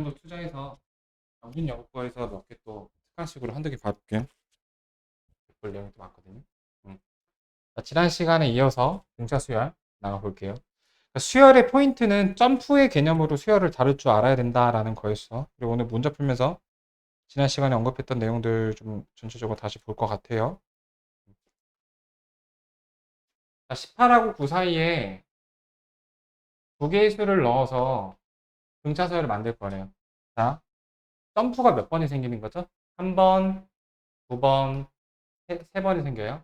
정도 투자해서 정신 연구과에서 몇 개 또 습관식으로 한두 개 봐볼게요. 볼 내용이 또 많거든요. 음. 자, 지난 시간에 이어서 등차 수열 나가볼게요. 그러니까 수열의 포인트는 점프의 개념으로 수열을 다룰 줄 알아야 된다라는 거였어. 그리고 오늘 문제 풀면서 지난 시간에 언급했던 내용들 좀 전체적으로 다시 볼 것 같아요. 자, 18하고 9 사이에 두 개의 수를 넣어서 등차 수열을 만들 거네요. 자, 점프가 몇 번이 생기는 거죠? 한 번, 두 번, 세 번이 생겨요.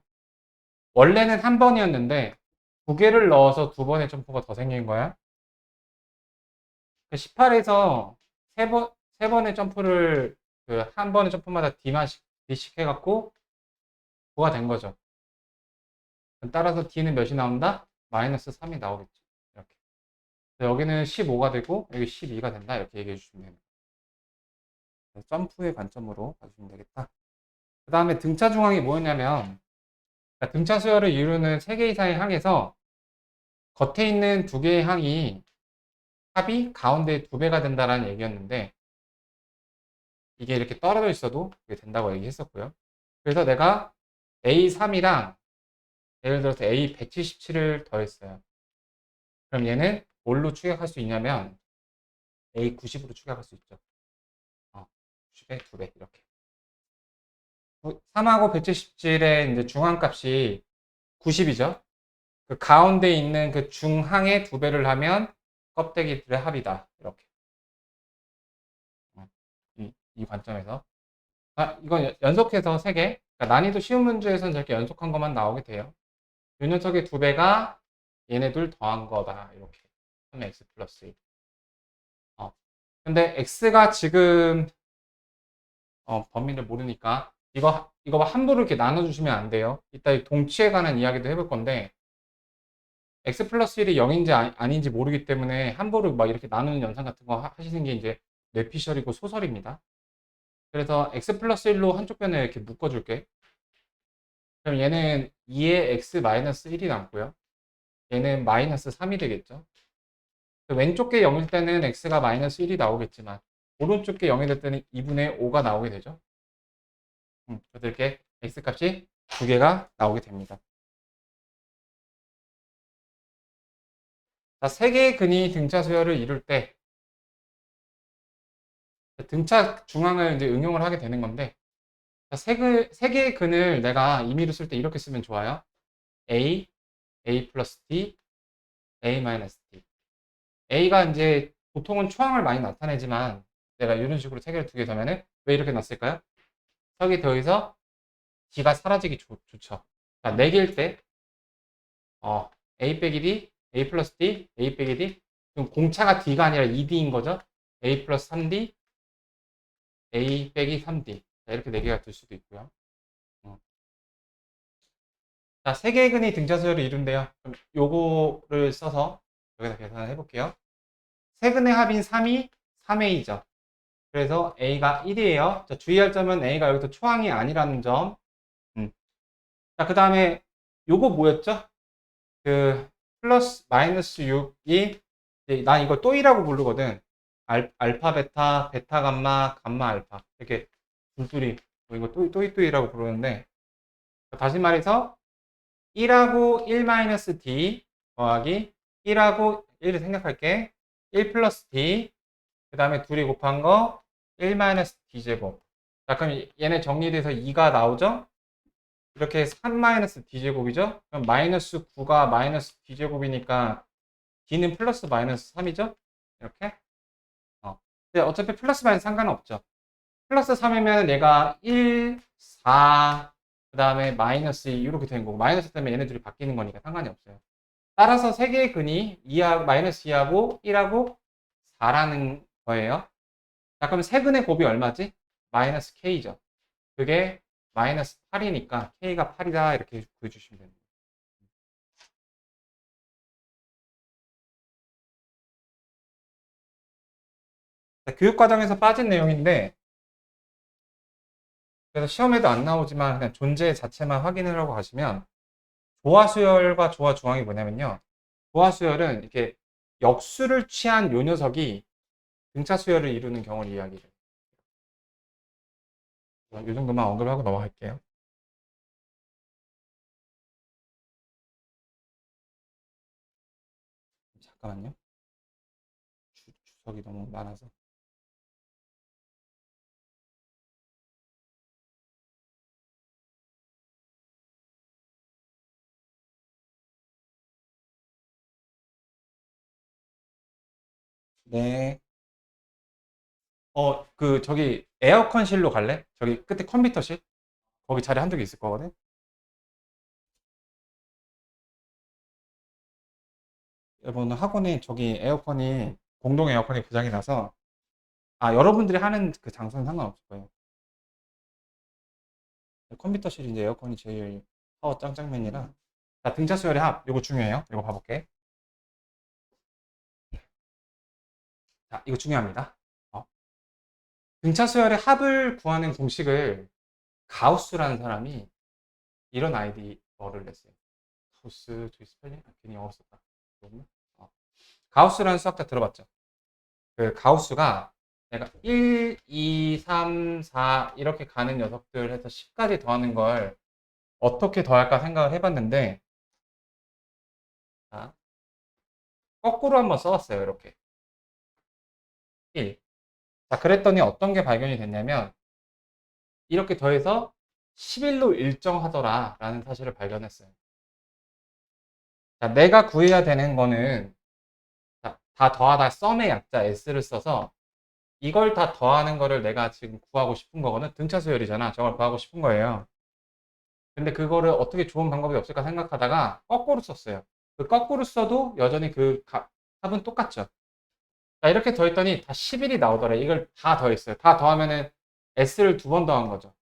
원래는 한 번이었는데 두 개를 넣어서 두 번의 점프가 더 생긴 거야. 18에서 세 번의 점프를 그 한 번의 점프마다 D씩 해갖고 9가 된 거죠. 따라서 D는 몇이 나온다? 마이너스 3이 나오겠죠. 이렇게. 여기는 15가 되고 여기 12가 된다. 이렇게 얘기해 주시면 됩니다. 점프의 관점으로 봐주시면 되겠다. 그 다음에 등차 중앙이 뭐였냐면 등차 수열을 이루는 세 개 이상의 항에서 겉에 있는 두 개의 항이 합이 가운데 두 배가 된다라는 얘기였는데 이게 이렇게 떨어져 있어도 그게 된다고 얘기했었고요. 그래서 내가 A3이랑 예를 들어서 A177을 더했어요. 그럼 얘는 뭘로 추격할 수 있냐면 A90으로 추격할 수 있죠. 90의 2배 이렇게. 3하고 177의 이제 중앙값이 90이죠. 그 가운데 있는 그 중항의 2배를 하면 껍데기들의 합이다. 이렇게. 이 관점에서. 이건 연속해서 3개. 그러니까 난이도 쉬운 문제에서는 저렇게 연속한 것만 나오게 돼요. 요 녀석의 2배가 얘네 둘 더한 거다. 이렇게. 하면 x 플러스 1. 근데 x가 지금 범위를 모르니까 이거 함부로 이렇게 나눠주시면 안 돼요. 이따 이 동치에 관한 이야기도 해볼 건데 x 플러스 1이 0인지 아닌지 모르기 때문에 함부로 막 이렇게 나누는 연산 같은 거 하시는 게 이제 뇌피셜이고 소설입니다. 그래서 x 플러스 1로 한쪽 변에 이렇게 묶어줄게. 그럼 얘는 2의 x 마이너스 1이 남고요. 얘는 마이너스 3이 되겠죠. 왼쪽 게 0일 때는 x가 마이너스 1이 나오겠지만 오른쪽 게 0이 될 때는 2분의 5가 나오게 되죠. 그래서 이렇게 x 값이 두 개가 나오게 됩니다. 자, 세 개의 근이 등차 수열을 이룰 때 등차 중앙을 이제 응용을 하게 되는 건데 세 개의 근을 내가 임의로 쓸 때 이렇게 쓰면 좋아요. a, a 플러스 t, a 마이너스 t. a가 이제 보통은 초항을 많이 나타내지만 내가 이런 식으로 세 개를 두 개 더면은 왜 이렇게 놨을까요? 여기 더해서 d가 사라지기 좋죠. 자, 4개일 때 a 빼기 d, a 플러스 d, a 빼기 d. 그럼 공차가 d가 아니라 2d인 거죠. a 플러스 3d, a 빼기 3d. 자, 이렇게 4개가 될 수도 있고요. 자, 세 개의 근이 등차수열을 이룬대요. 그럼 요거를 써서 여기다 계산을 해볼게요. 세 근의 합인 3이 3a죠. 그래서 a가 1이에요. 자, 주의할 점은 a가 여기서 초항이 아니라는 점. 자, 그 다음에 요거 뭐였죠? 그 플러스 마이너스 6이 난 이걸 또이라고 부르거든. 알파 베타 베타 감마 감마 알파 이렇게 둘둘이 뭐 이거 또이또이라고 부르는데 다시 말해서 1하고 1-d 더하기 1하고 1을 생략할게. 1 플러스 d 그 다음에 둘이 곱한 거 1-d 제곱. 자, 그럼 얘네 정리돼서 2가 나오죠? 이렇게 3-d 제곱이죠? 그럼 마이너스 9가 마이너스 d 제곱이니까 d는 플러스 마이너스 3이죠? 이렇게. 근데 어차피 플러스 마이너스 상관은 없죠. 플러스 3이면 얘가 1, 4, 그 다음에 마이너스 2 이렇게 되는 거고 마이너스 때문에 얘네들이 바뀌는 거니까 상관이 없어요. 따라서 세 개의 근이 마이너스 2하고 1하고 4라는 거예요. 자, 그럼 세 근의 곱이 얼마지? 마이너스 k죠. 그게 마이너스 8이니까 k가 8이다 이렇게 구해주시면 됩니다. 자, 교육과정에서 빠진 내용인데 그래서 시험에도 안 나오지만 그냥 존재 자체만 확인을 하고 가시면 조화수열과 조화중앙이 뭐냐면요. 조화수열은 이렇게 역수를 취한 요 녀석이 등차 수열을 이루는 경우를 이야기해요. 이 정도만 언급하고 넘어갈게요. 잠깐만요. 주석이 너무 많아서. 네. 저기 에어컨실로 갈래? 저기 끝에 컴퓨터실? 거기 자리 한두 개 있을 거거든? 여러분 학원에 저기 에어컨이, 공동 에어컨이 고장이 나서, 여러분들이 하는 그 장소는 상관없을 거예요. 컴퓨터실이 이제 에어컨이 제일 파워 짱짱맨이라. 자, 등차 수열의 합. 이거 중요해요. 이거 봐볼게. 자, 이거 중요합니다. 어, 등차 수열의 합을 구하는 공식을 가우스라는 사람이 이런 아이디어를 냈어요. 가우스, 저기 스펠링? 괜히 영어 썼다. 어. 가우스라는 수학자 들어봤죠? 그 가우스가 내가 1, 2, 3, 4 이렇게 가는 녀석들 해서 10까지 더하는 걸 어떻게 더할까 생각을 해봤는데, 자, 거꾸로 한번 써봤어요. 이렇게 1. 자, 그랬더니 어떤 게 발견이 됐냐면 이렇게 더해서 11로 일정하더라 라는 사실을 발견했어요. 자, 내가 구해야 되는 거는, 자, 다 더하다 썸의 약자 s를 써서 이걸 다 더하는 거를 내가 지금 구하고 싶은 거거든. 등차 수열이잖아. 저걸 구하고 싶은 거예요. 근데 그거를 어떻게 좋은 방법이 없을까 생각하다가 거꾸로 썼어요. 그 거꾸로 써도 여전히 합은 똑같죠. 자, 이렇게 더했더니 다 11이 나오더래. 이걸 다 더했어요. 다 더하면은 s를 두 번 더한 거죠.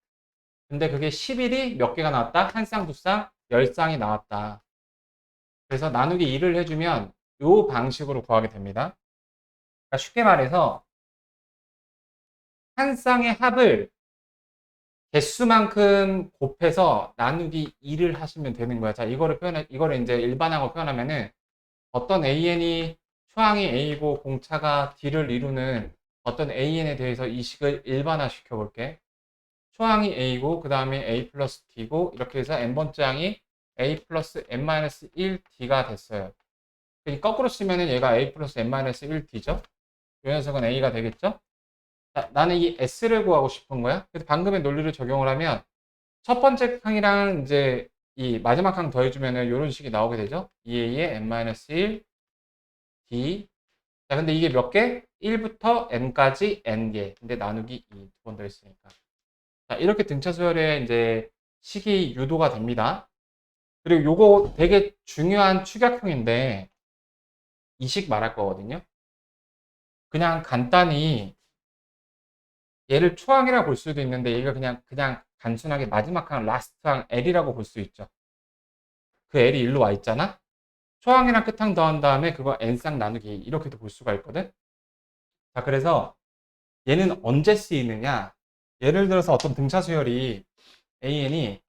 근데 그게 11이 몇 개가 나왔다? 한 쌍, 두 쌍, 10쌍이 나왔다. 그래서 나누기 2를 해주면 이 방식으로 구하게 됩니다. 그러니까 쉽게 말해서 한 쌍의 합을 개수만큼 곱해서 나누기 2를 하시면 되는 거야. 자, 이거를 이제 일반항으로 표현하면은 어떤 AN이 초항이 A고 공차가 D를 이루는 어떤 AN에 대해서 이 식을 일반화 시켜볼게. 초항이 A고 그 다음에 A 플러스 D고 이렇게 해서 n번째 항이 A 플러스 n-1D가 됐어요. 거꾸로 쓰면은 얘가 A 플러스 n-1D죠. 이 녀석은 A가 되겠죠? 자, 나는 이 S를 구하고 싶은 거야. 그래서 방금의 논리를 적용을 하면 첫 번째 항이랑 이제 이 마지막 항 더해주면은 이런 식이 나오게 되죠. 2A의 n-1 D. 자, 근데 이게 몇 개? 1부터 n까지 n개. 근데 나누기 2. 두 번 더했으니까. 자, 이렇게 등차 수열의 이제 식이 유도가 됩니다. 그리고 요거 되게 중요한 축약형인데 이 식 말할 거거든요. 그냥 간단히 얘를 초항이라고 볼 수도 있는데 얘가 그냥 단순하게 마지막 항 라스트 항 L이라고 볼 수 있죠. 그 L이 일로 와 있잖아. 초항이랑 끝항 더한 다음에 그거 n쌍 나누기 이렇게도 볼 수가 있거든. 자, 그래서 얘는 언제 쓰이느냐? 예를 들어서 어떤 등차 수열이 AN이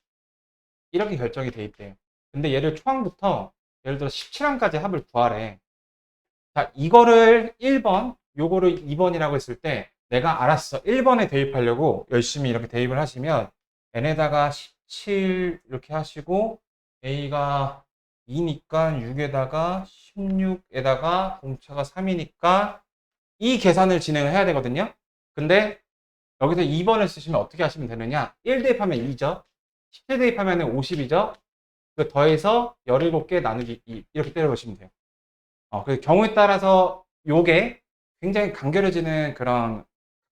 이렇게 결정이 돼 있대요. 근데 얘를 초항부터 예를 들어 17항까지 합을 구하래. 자, 이거를 1번, 요거를 2번이라고 했을 때 내가 알았어. 1번에 대입하려고 열심히 이렇게 대입을 하시면 n에다가 17 이렇게 하시고 a가 2니까 6에다가 16에다가 공차가 3이니까 이 계산을 진행을 해야 되거든요. 근데 여기서 2번을 쓰시면 어떻게 하시면 되느냐? 1 대입하면 2죠. 17 대입하면 50이죠. 그 더해서 17개 나누기 2 이렇게 때려보시면 돼요. 그 경우에 따라서 요게 굉장히 간결해지는 그런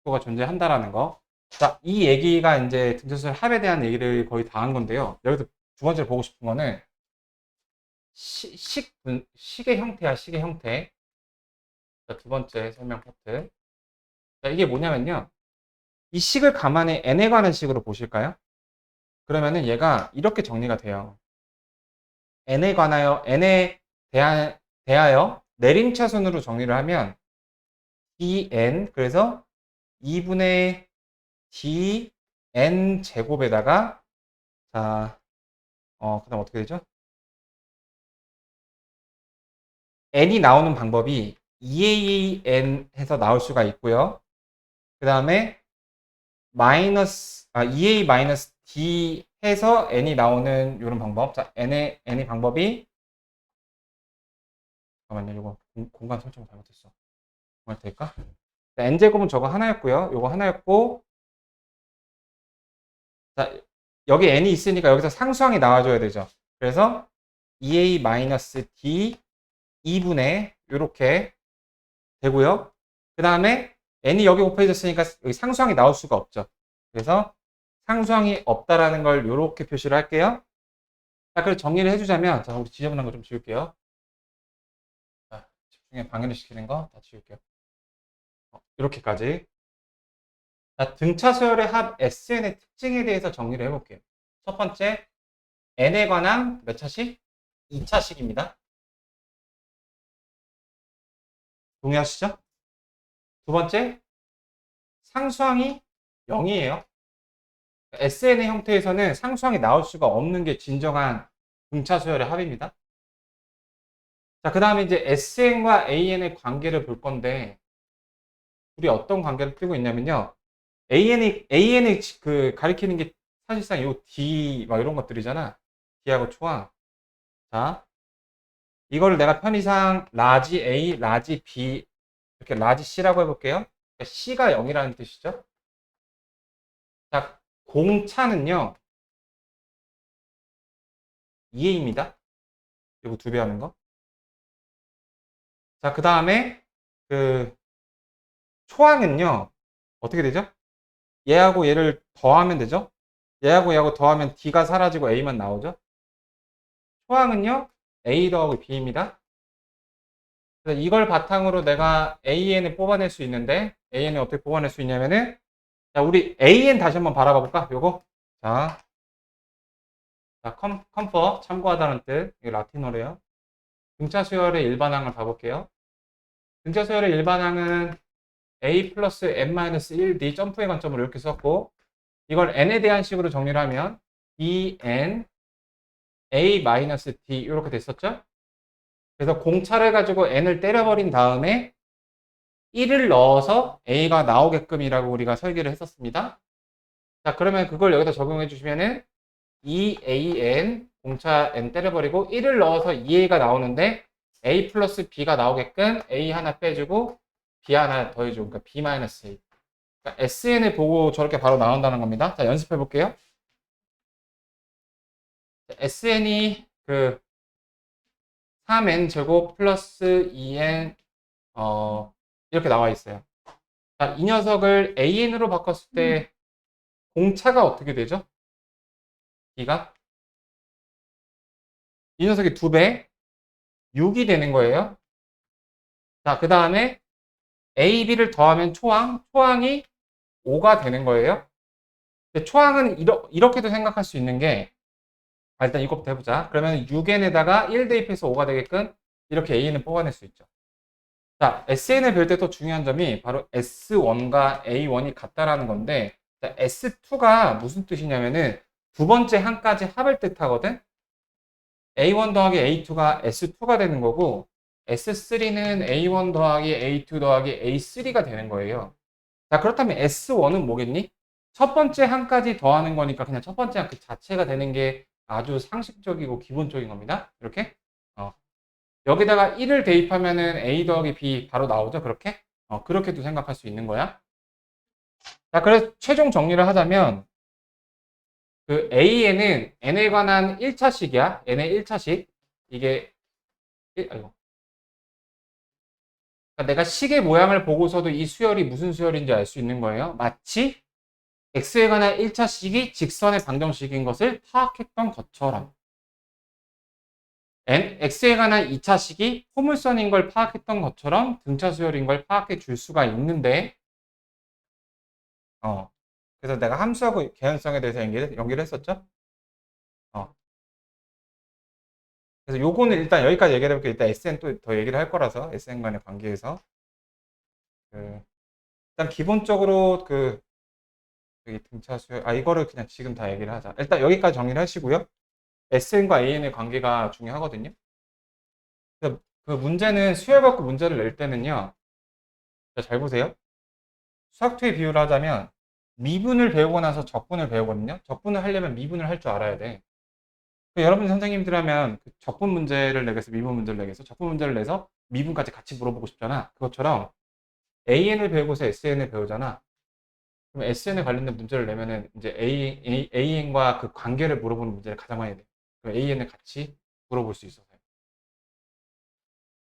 각도가 존재한다라는 거. 자, 이 얘기가 이제 등차수열 합에 대한 얘기를 거의 다 한 건데요. 여기서 두 번째로 보고 싶은 거는 식의 형태야, 식의 형태. 자, 두 번째 설명 파트. 자, 이게 뭐냐면요. 이 식을 가만히 n에 관한 식으로 보실까요? 그러면은 얘가 이렇게 정리가 돼요. n에 대하여 내림차순으로 정리를 하면 dn, 그래서 2분의 dn 제곱에다가, 자, 그 다음 어떻게 되죠? n이 나오는 방법이 EAN 해서 나올 수가 있고요. 그 다음에 EA 마이너스 D 해서 N이 나오는 이런 방법. 자, N의 방법이, 잠깐만요. 이거 공간 설정 잘못했어. 정말 될까? 자, N제곱은 저거 하나였고요. 요거 하나였고, 자, 여기 N이 있으니까 여기서 상수항이 나와줘야 되죠. 그래서 EA 마이너스 D 2분의 이렇게 되고요. 그 다음에 n이 여기 곱해졌으니까 여기 상수항이 나올 수가 없죠. 그래서 상수항이 없다라는 걸 이렇게 표시를 할게요. 자, 그래서 정리를 해주자면, 자, 우리 지저분한 거 좀 지울게요. 자, 집중해 방해를 시키는 거 다 지울게요. 이렇게까지. 자, 등차 수열의 합 SN의 특징에 대해서 정리를 해볼게요. 첫 번째, n에 관한 몇 차식? 2차식입니다. 동의하시죠? 두 번째, 상수항이 0이에요. SN의 형태에서는 상수항이 나올 수가 없는 게 진정한 등차 수열의 합입니다. 자, 그 다음에 이제 SN과 AN의 관계를 볼 건데, 우리 어떤 관계를 띄고 있냐면요. AN이 그 가리키는 게 사실상 요 D 막 이런 것들이잖아. D하고 초항. 자, 이거를 내가 편의상 라지 A, 라지 B, 이렇게 라지 C라고 해볼게요. 그러니까 C가 0이라는 뜻이죠. 자, 공차는요. 2A입니다. 이거 2배 하는 거. 자, 그 다음에 그 초항은요. 어떻게 되죠? 얘하고 얘를 더하면 되죠? 얘하고 얘하고 더하면 D가 사라지고 A만 나오죠? 초항은요. A 더하기 B입니다. 그래서 이걸 바탕으로 내가 AN을 뽑아낼 수 있는데 AN을 어떻게 뽑아낼 수 있냐면은, 자, 우리 AN 다시 한번 바라봐 볼까? 요거. 자, 컴퍼 참고하다는 뜻. 이게 라틴어래요. 등차 수열의 일반항을 봐볼게요. 등차 수열의 일반항은 A 플러스 N-1D 점프의 관점으로 이렇게 썼고, 이걸 N에 대한 식으로 정리를 하면 EN A-D 이렇게 됐었죠? 그래서 공차를 가지고 N을 때려버린 다음에 1을 넣어서 A가 나오게끔이라고 우리가 설계를 했었습니다. 자, 그러면 그걸 여기다 적용해 주시면은 EAN 공차 N 때려버리고 1을 넣어서 2A가 나오는데 A 플러스 B가 나오게끔 A 하나 빼주고 B 하나 더해주고, 그러니까 B 마이너스 A. 그러니까 SN을 보고 저렇게 바로 나온다는 겁니다. 자, 연습해 볼게요. SN이 그 3n 제곱 플러스 2n 이렇게 나와 있어요. 자, 이 녀석을 an으로 바꿨을 때 공차가 어떻게 되죠? b가 이 녀석이 2배 6이 되는 거예요. 자, 그 다음에 a, b를 더하면 초항이 5가 되는 거예요. 근데 초항은 이렇게도 생각할 수 있는 게, 일단 이것부터 해보자. 그러면 6n에다가 1 대입해서 5가 되게끔 이렇게 an을 뽑아낼 수 있죠. 자, SN을 별 때 또 중요한 점이 바로 S1과 A1이 같다라는 건데, 자, S2가 무슨 뜻이냐면은 두 번째 한까지 합을 뜻하거든? A1 더하기 A2가 S2가 되는 거고, S3는 A1 더하기 A2 더하기 A3가 되는 거예요. 자, 그렇다면 S1은 뭐겠니? 첫 번째 한까지 더하는 거니까 그냥 첫 번째 한 그 자체가 되는 게 아주 상식적이고 기본적인 겁니다. 이렇게. 여기다가 1을 대입하면은 A 더하기 B 바로 나오죠. 그렇게? 그렇게도 생각할 수 있는 거야. 자, 그래서 최종 정리를 하자면, 그 A에는 N에 관한 1차식이야. N의 1차식. 이게, 아이고. 그러니까 내가 식의 모양을 보고서도 이 수열이 무슨 수열인지 알 수 있는 거예요. 마치 X에 관한 1차식이 직선의 방정식인 것을 파악했던 것처럼. X에 관한 2차식이 포물선인 걸 파악했던 것처럼 등차 수열인 걸 파악해 줄 수가 있는데, 그래서 내가 함수하고 개연성에 대해서 연기를 했었죠? 그래서 요거는 일단 여기까지 얘기를 해볼게요. 일단 SN 또 더 얘기를 할 거라서, SN 간의 관계에서. 일단 기본적으로 여기 등차 수열, 이거를 그냥 지금 다 얘기를 하자. 일단 여기까지 정리를 하시고요. SN과 AN의 관계가 중요하거든요. 그 문제는 수열 갖고 문제를 낼 때는요. 자, 잘 보세요. 수학투의 비유를 하자면 미분을 배우고 나서 적분을 배우거든요. 적분을 하려면 미분을 할 줄 알아야 돼. 여러분 선생님들하면 그 적분 문제를 내겠어, 미분 문제를 내겠어, 적분 문제를 내서 미분까지 같이 물어보고 싶잖아. 그것처럼 AN을 배우고서 SN을 배우잖아. 그럼 SN에 관련된 문제를 내면은 이제 AN과 그 관계를 물어보는 문제를 가장 많이 내. 그럼 AN을 같이 물어볼 수 있어서.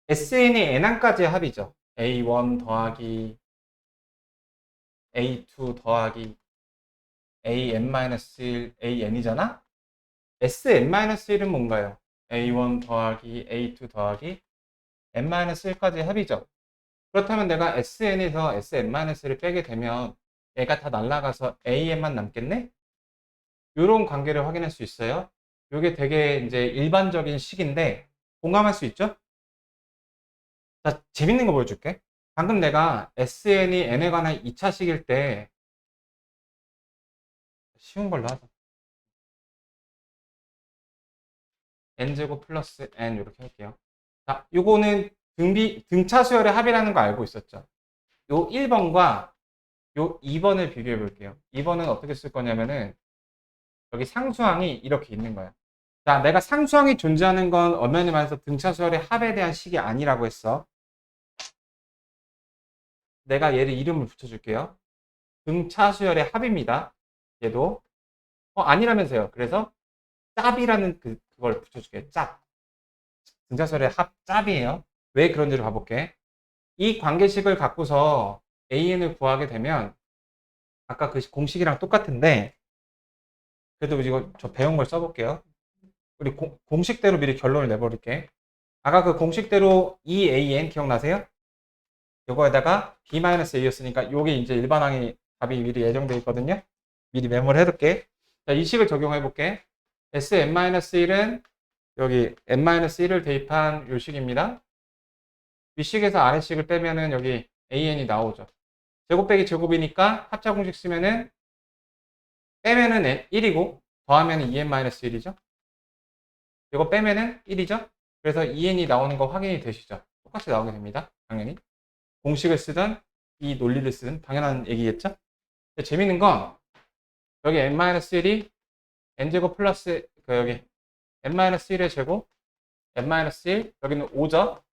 SN이 N항까지의 합이죠. A1 더하기 A2 더하기 AN-1, AN이잖아? SN-1은 뭔가요? A1 더하기 A2 더하기 N-1까지의 합이죠. 그렇다면 내가 SN에서 SN-를 빼게 되면 얘가 다 날아가서 AN만 남겠네? 이런 관계를 확인할 수 있어요. 이게 되게 이제 일반적인 식인데 공감할 수 있죠? 자, 재밌는 거 보여줄게. 방금 내가 SN이 N에 관한 2차식일 때 쉬운 걸로 하자. N제곱 플러스 N 이렇게 할게요. 자, 요거는 등차 수열의 합이라는 거 알고 있었죠? 요 1번과 요 2번을 비교해 볼게요. 2번은 어떻게 쓸 거냐면은 여기 상수항이 이렇게 있는 거야. 자, 내가 상수항이 존재하는 건 엄연히 말해서 등차 수열의 합에 대한 식이 아니라고 했어. 내가 얘를 이름을 붙여줄게요. 등차 수열의 합입니다. 얘도 아니라면서요. 그래서 짭이라는 그걸 붙여줄게요. 짭. 등차 수열의 합 짭이에요. 왜 그런지를 봐볼게. 이 관계식을 갖고서 AN을 구하게 되면 아까 그 공식이랑 똑같은데 그래도 이거 저 배운 걸 써볼게요. 우리 공식대로 미리 결론을 내버릴게. 아까 그 공식대로 EAN 기억나세요? 요거에다가 B-A였으니까 요게 이제 일반항이 답이 미리 예정되어 있거든요. 미리 메모를 해둘게. 자, 이 식을 적용해 볼게. Sn-1은 여기 n-1을 대입한 요 식입니다. 윗식에서 아래식을 빼면은 여기 AN이 나오죠. 제곱 빼기 제곱이니까 합차 공식 쓰면은 빼면은 1이고 더하면은 2n-1이죠. 이거 빼면은 1이죠. 그래서 2n이 나오는 거 확인이 되시죠. 똑같이 나오게 됩니다. 당연히. 공식을 쓰든 이 논리를 쓰든 당연한 얘기겠죠. 근데 재밌는 건 여기 n-1이 n제곱 플러스 여기 n-1의 제곱 n-1 여기는 5죠.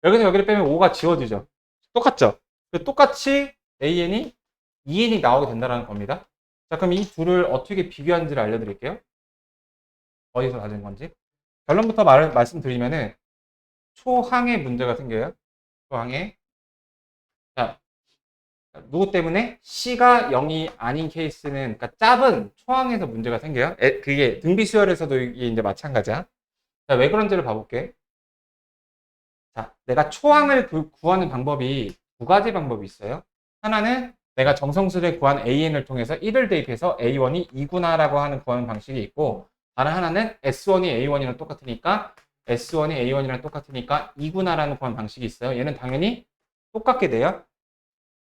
여기서 여기를 빼면 5가 지워지죠. 똑같죠. 똑같이 an이 2n이 나오게 된다는 겁니다. 자, 그럼 이 둘을 어떻게 비교하는지를 알려드릴게요. 어디서 가진 건지. 결론부터 말씀드리면은 초항에 문제가 생겨요. 초항에. 자, 누구 때문에? C가 0이 아닌 케이스는, 그러니까 짭은 초항에서 문제가 생겨요. 그게 등비수열에서도 이게 이제 마찬가지야. 자, 왜 그런지를 봐볼게. 자, 내가 초항을 구하는 방법이 두 가지 방법이 있어요. 하나는 내가 정성스레 구한 AN을 통해서 1을 대입해서 A1이 2구나라고 하는 구하는 방식이 있고, 다른 하나는 S1이 A1이랑 똑같으니까 S1이 A1이랑 똑같으니까 2구나라는 구하는 방식이 있어요. 얘는 당연히 똑같게 돼요.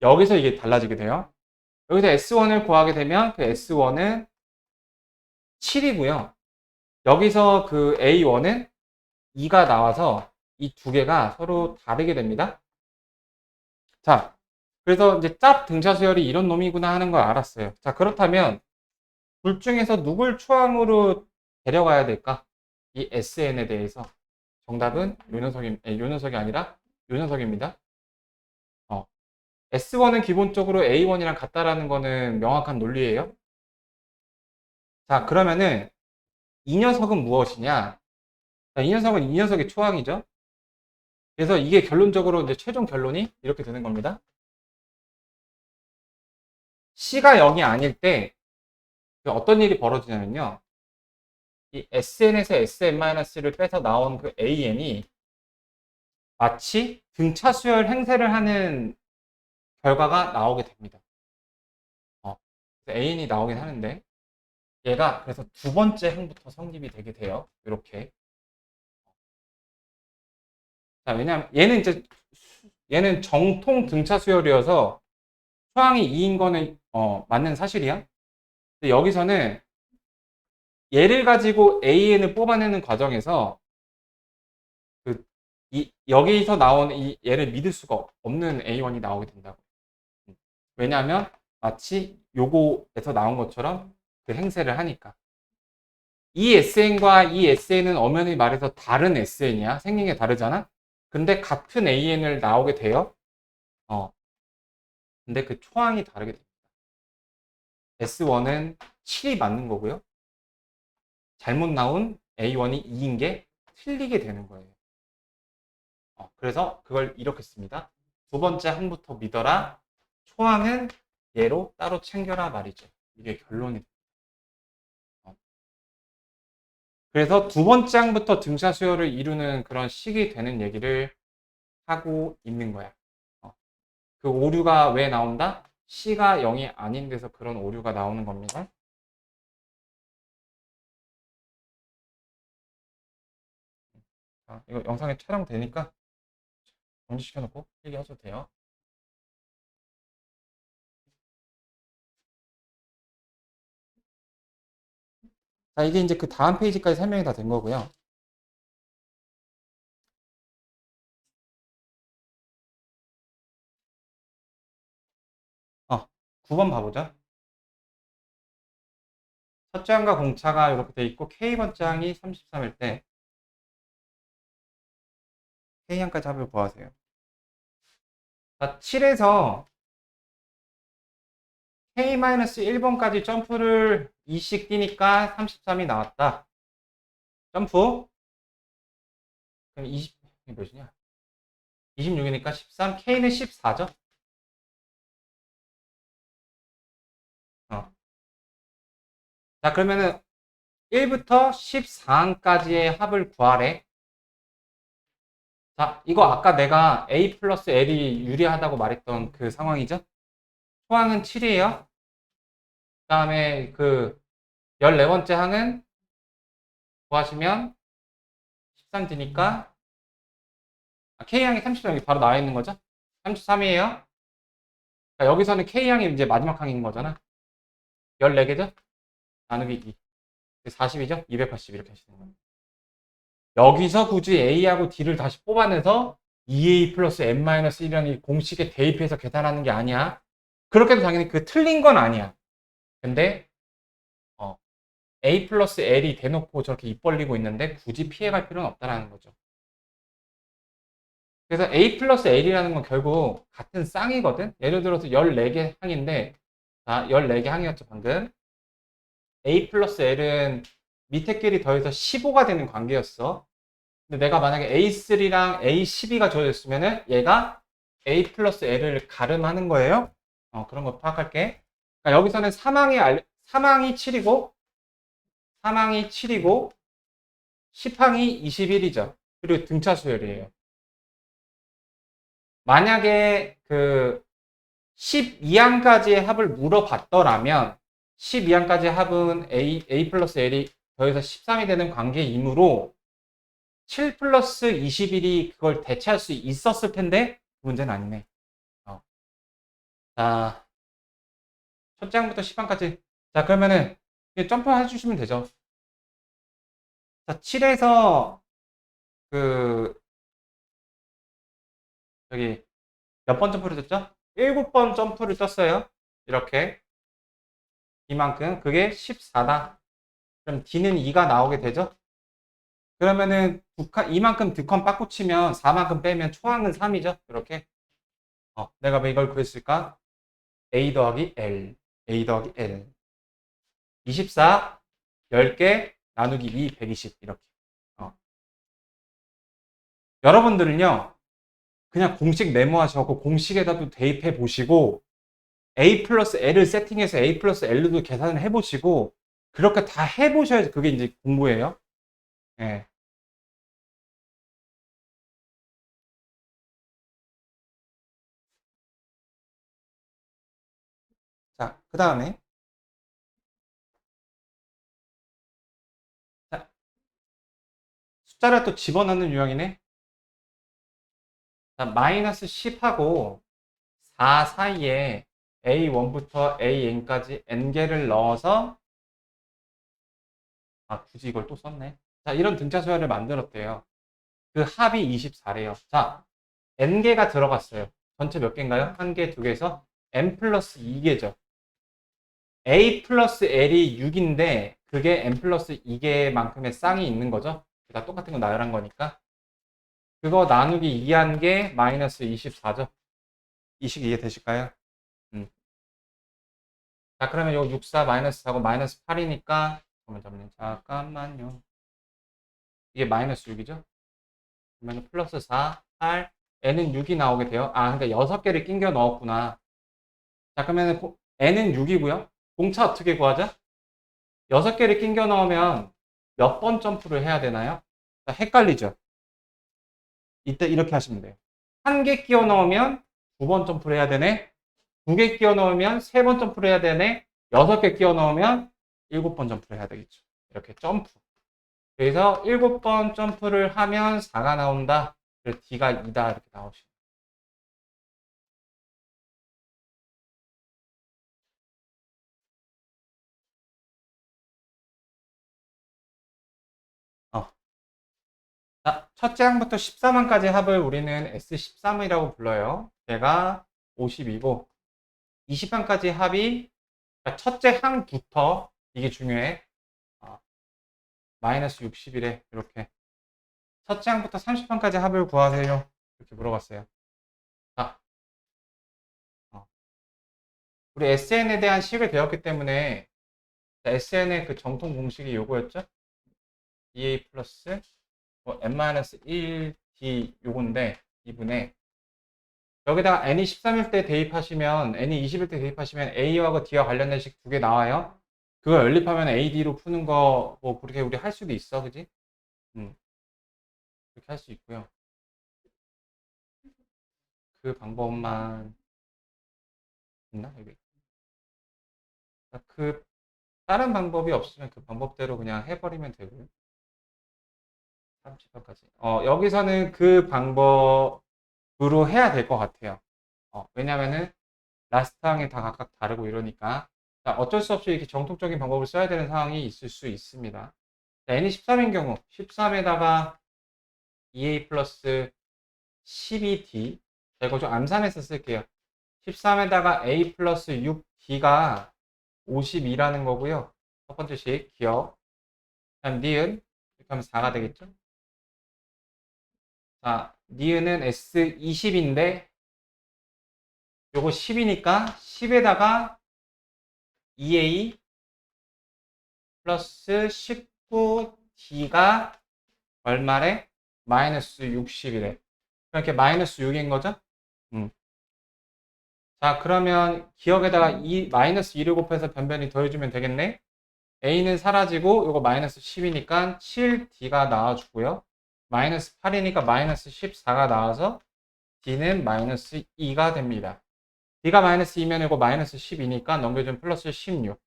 여기서 이게 달라지게 돼요. 여기서 S1을 구하게 되면 그 S1은 7이고요. 여기서 그 A1은 2가 나와서 이 두 개가 서로 다르게 됩니다. 자, 그래서 이제 짭 등차 수열이 이런 놈이구나 하는 걸 알았어요. 자, 그렇다면 둘 중에서 누굴 초항으로 데려가야 될까? 이 SN에 대해서. 정답은 요 녀석이 아니라 요 녀석입니다. S1은 기본적으로 A1이랑 같다라는 거는 명확한 논리예요. 자, 그러면은 이 녀석은 무엇이냐? 자, 이 녀석은 이 녀석의 초항이죠. 그래서 이게 결론적으로 이제 최종 결론이 이렇게 되는 겁니다. C가 0이 아닐 때 어떤 일이 벌어지냐면요. 이 SN에서 SN-를 빼서 나온 그 AN이 마치 등차 수열 행세를 하는 결과가 나오게 됩니다. AN이 나오긴 하는데 얘가 그래서 두 번째 항부터 성립이 되게 돼요. 이렇게. 자, 왜냐면 얘는 정통 등차 수열이어서 초항이 2인 거는 맞는 사실이야. 근데 여기서는 얘를 가지고 AN을 뽑아내는 과정에서 그 여기서 나온 얘를 믿을 수가 없는 A1이 나오게 된다고. 왜냐하면 마치 요거에서 나온 것처럼 그 행세를 하니까. 이 SN과 이 SN은 엄연히 말해서 다른 SN이야. 생긴 게 다르잖아? 근데 같은 AN을 나오게 돼요. 근데 그 초항이 다르게 됩니다. S1은 7이 맞는 거고요. 잘못 나온 A1이 2인 게 틀리게 되는 거예요. 그래서 그걸 이렇게 씁니다. 두 번째 항부터 믿어라. 초항은 얘로 따로 챙겨라 말이죠. 이게 결론이 됩니다. 그래서 두 번째 항부터 등차 수열을 이루는 그런 식이 되는 얘기를 하고 있는 거야. 그 오류가 왜 나온다? C가 0이 아닌 데서 그런 오류가 나오는 겁니다. 이거 영상에 촬영되니까 정지시켜놓고 얘기하셔도 돼요. 자, 이게 이제 그 다음 페이지까지 설명이 다 된 거고요. 9번 봐보자. 첫째 항과 공차가 이렇게 돼 있고 K번째 항이 33일 때 K항까지 합을 구하세요. 자, 7에서 K-1번까지 점프를 2씩 뛰니까 33이 나왔다. 점프. 그럼 20, 이게 몇이냐? 26이니까 13, K는 14죠? 자, 그러면은 1부터 14항까지의 합을 구하래. 자, 이거 아까 내가 A 플러스 L이 유리하다고 말했던 그 상황이죠? 초항은 7이에요. 그 다음에 그 14번째 항은 구하시면 13 드니까 K항이 33 여기 바로 나와 있는 거죠? 33이에요. 여기서는 K항이 이제 마지막 항인 거잖아. 14개죠? 나누기 2. 40이죠? 280 이렇게 하시는 거예요. 여기서 굳이 A하고 D를 다시 뽑아내서 2A 플러스 N-1이라는 공식에 대입해서 계산하는 게 아니야. 그렇게 해도 당연히 그 틀린 건 아니야. 근데 A 플러스 L이 대놓고 저렇게 입 벌리고 있는데 굳이 피해갈 필요는 없다라는 거죠. 그래서 A 플러스 L이라는 건 결국 같은 쌍이거든. 예를 들어서 14개 항인데 14개 항이었죠 방금. A 플러스 L은 밑에 끼리 더해서 15가 되는 관계였어. 근데 내가 만약에 A3랑 A12가 주어졌으면은 얘가 A 플러스 L을 가름하는 거예요. 그런 거 파악할게. 그러니까 여기서는 사망이 7이고 10항이 21이죠. 그리고 등차 수열이에요. 만약에 그 12항까지의 합을 물어봤더라면 12항까지의 합은 A 플러스 L이 더해서 13이 되는 관계이므로 7 플러스 21이 그걸 대체할 수 있었을 텐데 그 문제는 아니네. 자, 첫째 항부터 10항까지. 자, 그러면은 점프 해주시면 되죠. 자, 7에서 그 여기 몇 번 점프를 떴죠? 7번 점프를 떴어요. 이렇게 이만큼 그게 14다. 그럼 D는 2가 나오게 되죠? 그러면은 이만큼 두 칸 빠꾸 치면 4만큼 빼면 초항은 3이죠? 이렇게. 내가 왜 이걸 구했을까? A 더하기 L, A 더하기 L. 24, 10개, 나누기 2, 120 이렇게. 여러분들은요, 그냥 공식 메모하셔고 공식에다도 대입해 보시고 A 플러스 L을 세팅해서 A 플러스 L도 계산을 해보시고 그렇게 다 해보셔야지 그게 이제 공부예요. 예. 자, 그 다음에 숫자를 또 집어넣는 유형이네. 자, 마이너스 10하고 4 사이에 A1부터 AN까지 N개를 넣어서 굳이 이걸 또 썼네. 자, 이런 등차 수열을 만들었대요. 그 합이 24래요. 자, n개가 들어갔어요. 전체 몇 개인가요? 한 개, 두 개에서 n 플러스 2개죠. a 플러스 l이 6인데 그게 n 플러스 2개만큼의 쌍이 있는 거죠. 다 똑같은 거 나열한 거니까. 그거 나누기 2한 게 마이너스 24죠. 이 식 이해되실까요? 자, 그러면 요 64 마이너스 4고 마이너스 8이니까 잠깐만요. 이게 마이너스 6이죠? 그러면 플러스 4, 8, n은 6이 나오게 돼요. 아, 그러니까 6개를 끼겨 넣었구나. 자, 그러면 n은 6이고요. 공차 어떻게 구하죠? 6개를 끼겨 넣으면 몇 번 점프를 해야 되나요? 자, 헷갈리죠? 이때 이렇게 하시면 돼요. 한 개 끼워 넣으면 2번 점프를 해야 되네. 2개 끼워 넣으면 3번 점프를 해야 되네. 6개 끼워 넣으면 7번 점프를 해야 되겠죠. 이렇게 점프. 그래서 7번 점프를 하면 4가 나온다. 그래서 D가 2다. 이렇게 나오시죠. 어. 자, 첫째 항부터 14만까지 합을 우리는 S13이라고 불러요. 걔가 50이고, 20항까지 합이, 그러니까 첫째 항부터, 이게 중요해. 마이너스 60이래. 이렇게. 첫째 항부터 30항까지 합을 구하세요. 이렇게 물어봤어요. 자, 우리 SN에 대한 식을 배웠기 때문에, SN의 그 정통 공식이 요거였죠? EA 플러스 n-1d 요건데 2분의 여기다가 n이 13일 때 대입하시면 n이 20일 때 대입하시면 a와 d와 관련된 식 두 개 나와요. 그걸 연립하면 AD로 푸는 거 뭐 그렇게 우리 할 수도 있어, 그지? 그렇게 할 수 있고요. 그 방법만 있나 여기? 그 다른 방법이 없으면 그 방법대로 그냥 해버리면 되고요. 30번까지. 여기서는 그 방법으로 해야 될 것 같아요. 왜냐면은 라스트 항이 다 각각 다르고 이러니까 자, 어쩔 수 없이 이렇게 정통적인 방법을 써야 되는 상황이 있을 수 있습니다. 자, n이 13인 경우 13에다가 2a 플러스 12d 자, 이거 좀 암산해서 쓸게요. 13에다가 a 플러스 6d가 52라는 거고요. 첫 번째 식 기억 다음 니은 이렇게 하면 4가 되겠죠. 자, 니은은 S20인데 요거 10이니까 10에다가 2a 플러스 19d가 얼마래? 마이너스 60이래. 이렇게 마이너스 6인 거죠? 자, 그러면 기억에다가 마이너스 2를 곱해서 변변히 더해주면 되겠네? a는 사라지고 요거 마이너스 10이니까 7d가 나와주고요. 마이너스 8이니까 마이너스 14가 나와서 d는 마이너스 2가 됩니다. d가 마이너스 2면 이거 마이너스 10이니까 넘겨주면 플러스 16.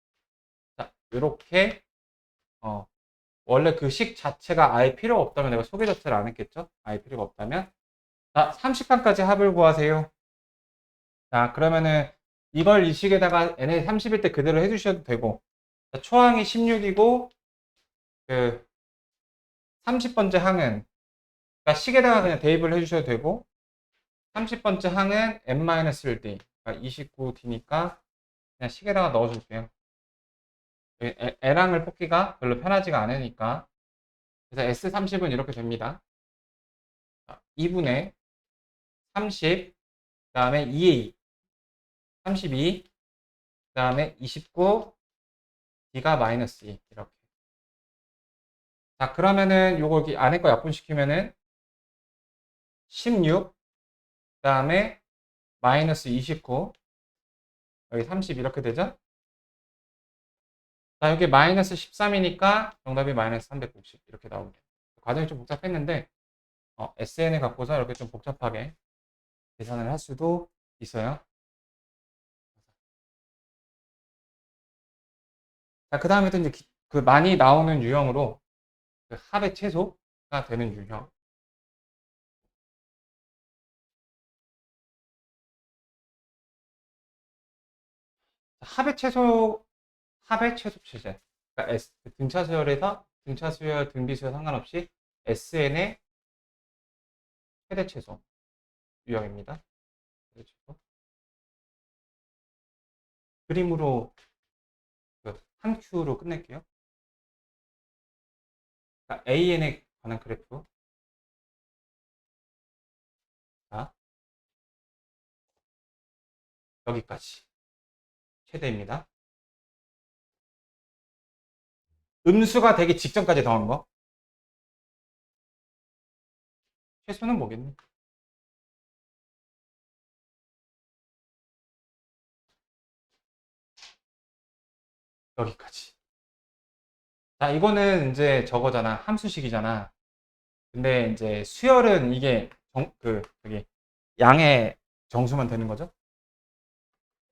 자, 요렇게 원래 그 식 자체가 아예 필요가 없다면 내가 소개 자체를 안 했겠죠? 아예 필요가 없다면. 자, 30판까지 합을 구하세요. 자, 그러면은 이걸 이 식에다가 n의 30일 때 그대로 해주셔도 되고, 자, 초항이 16이고, 그 30번째 항은, 그러니까 식에다가 그냥 대입을 해주셔도 되고, 30번째 항은 n-1d, 그러니까 29d니까 그냥 식에다가 넣어줄게요. n항을 뽑기가 별로 편하지가 않으니까. 그래서 S30은 이렇게 됩니다. 2분의 30, 그 다음에 2a, 32, 그 다음에 29, d가 마이너스 2, 이렇게. 자, 그러면은 요거 여기 안에 거 약분시키면은 16, 그 다음에 마이너스 29, 여기 30 이렇게 되죠? 자, 여기 마이너스 13이니까 정답이 마이너스 390 이렇게 나옵니다. 과정이 좀 복잡했는데 SN을 갖고서 이렇게 좀 복잡하게 계산을 할 수도 있어요. 자, 그 다음에 또 이제 그 많이 나오는 유형으로 그 합의 최소가 되는 유형. 합의 최소 최대. 그러니까 그 등차 수열에서 등차 수열, 등비 수열 상관없이 SN의 최대 최소 유형입니다. 최대 최소. 그림으로 한 큐로 끝낼게요. 그러니까 AN에 관한 그래프. 자, 여기까지 최대입니다. 음수가 되기 직전까지 더한 거. 최소는 뭐겠니? 여기까지. 자, 이거는 이제 저거잖아. 함수식이잖아. 근데 이제 수열은 이게 저기 양의 정수만 되는 거죠.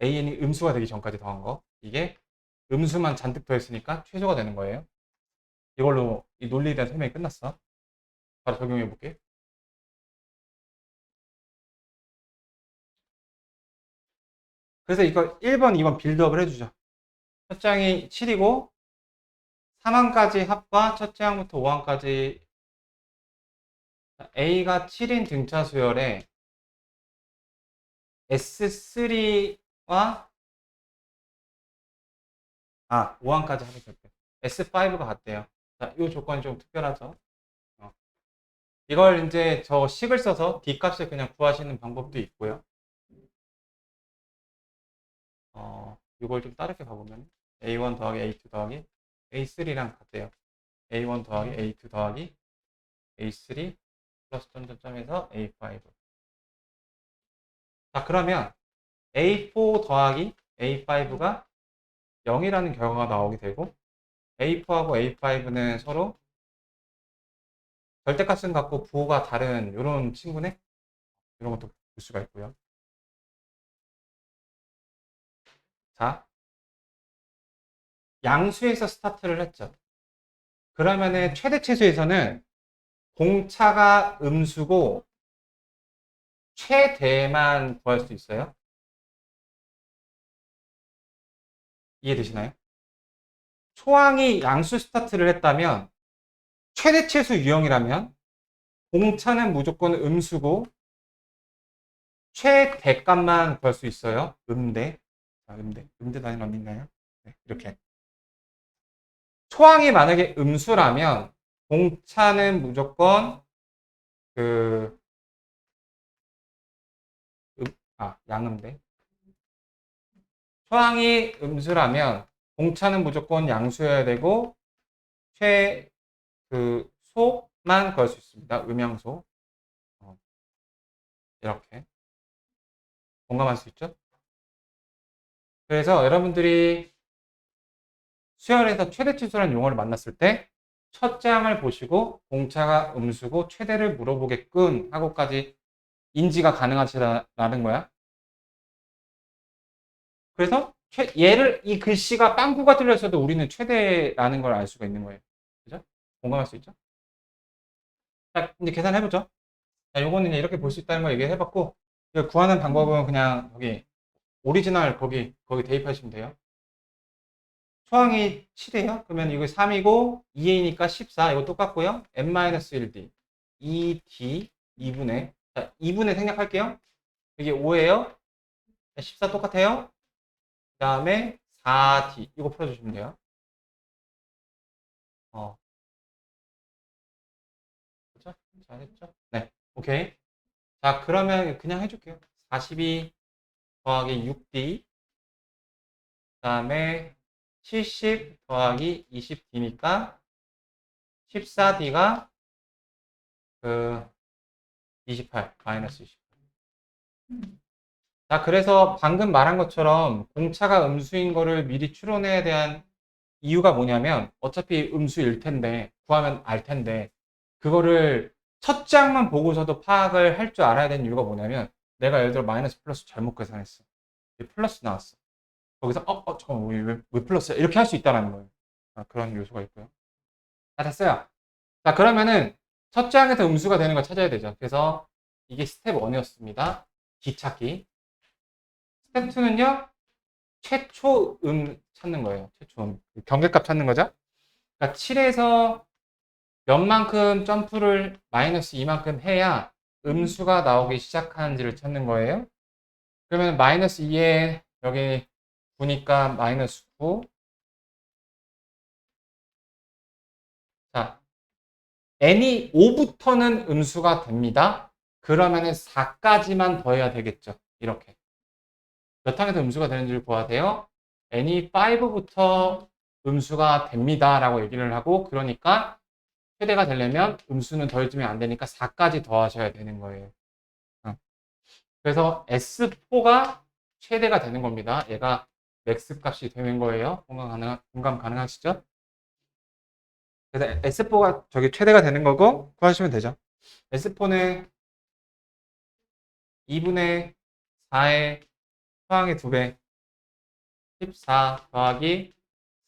AN이 음수가 되기 전까지 더한 거. 이게 음수만 잔뜩 더했으니까 최소가 되는 거예요. 이걸로 이 논리에 대한 설명이 끝났어. 바로 적용해 볼게. 그래서 이거 1번, 2번 빌드업을 해주죠. 첫 장이 7이고 3항까지 합과 첫째 항부터 5항까지 A가 7인 등차 수열에 S3와 5항까지 합했을 때 S5가 같대요. 자, 이 조건이 좀 특별하죠. 이걸 이제 저 식을 써서 D 값을 그냥 구하시는 방법도 있고요. 이걸 좀 다르게 가보면 A1 더하기 A2 더하기 A3랑 같대요. A1 더하기 A2 더하기 A3 플러스 점점점에서 A5. 자, 그러면 A4 더하기 A5가 0이라는 결과가 나오게 되고 A4하고 A5는 서로 절대값은 같고 부호가 다른 이런 친구네. 이런 것도 볼 수가 있고요. 자, 양수에서 스타트를 했죠. 그러면은 최대 최소에서는 공차가 음수고 최대만 구할 수 있어요. 이해되시나요? 초항이 양수 스타트를 했다면 최대 최소 유형이라면 공차는 무조건 음수고 최대값만 구할 수 있어요. 음대. 자, 음대 단위는 어디 있나요? 네, 이렇게. 초항이 만약에 음수라면 공차는 무조건 그 양음대. 초항이 음수라면 공차는 무조건 양수여야 되고 소만 구할 수 있습니다. 음양소. 이렇게 공감할 수 있죠? 그래서 여러분들이 수열에서 최대 치수라는 용어를 만났을 때 첫 장을 보시고 공차가 음수고 최대를 물어보게끔 하고까지 인지가 가능하시라는 거야. 그래서 이 글씨가 빵꾸가 뚫렸어도 우리는 최대라는 걸 알 수가 있는 거예요. 그죠? 공감할 수 있죠? 자, 이제 계산해보죠. 자, 요거는 이렇게 볼 수 있다는 거 얘기해봤고, 이거 구하는 방법은 그냥 거기 오리지널 거기 대입하시면 돼요. 초항이 7이에요. 그러면 이거 3이고 2a니까 14. 이거 똑같고요. n-1d 2d 2분의 자, 2분의 생략할게요. 이게 5예요. 14 똑같아요. 그 다음에 4d 이거 풀어주시면 돼요. 그렇죠? 잘했죠? 네, 오케이. 자, 그러면 그냥 해줄게요. 42 더하기 6d 그 다음에 70 더하기 20d니까 14d가 28 마이너스 28. 자, 그래서 방금 말한 것처럼 공차가 음수인 거를 미리 추론해야 대한 이유가 뭐냐면 어차피 음수일 텐데 구하면 알 텐데 그거를 첫 장만 보고서도 파악을 할 줄 알아야 되는 이유가 뭐냐면 내가 예를 들어 마이너스 플러스 잘못 계산했어. 플러스 나왔어. 거기서 잠깐만 왜 플러스야? 이렇게 할 수 있다는 거예요. 그런 요소가 있고요. 됐어요. 자, 그러면은 첫 장에서 음수가 되는 걸 찾아야 되죠. 그래서 이게 스텝 1이었습니다. 뒤찾기. 스텝 2는요. 최초 찾는 거예요. 최초 경계값 찾는 거죠. 그러니까 7에서 몇 만큼 점프를 마이너스 2만큼 해야 음수가 나오기 시작하는지를 찾는 거예요. 그러면 마이너스 2에 여기 9니까 마이너스 9. 자, n이 5부터는 음수가 됩니다. 그러면은 4까지만 더해야 되겠죠. 이렇게. 몇 항에서 음수가 되는지를 보아야 돼요. n이 5부터 음수가 됩니다. 라고 얘기를 하고, 그러니까 최대가 되려면 음수는 더해주면 안 되니까 4까지 더하셔야 되는 거예요. 그래서 S4가 최대가 되는 겁니다. 얘가 맥스 값이 되는 거예요. 공감 가능하시죠? 그래서 S4가 저기 최대가 되는 거고 구하시면 되죠. S4는 2분의 4의 수항의 2배 14 더하기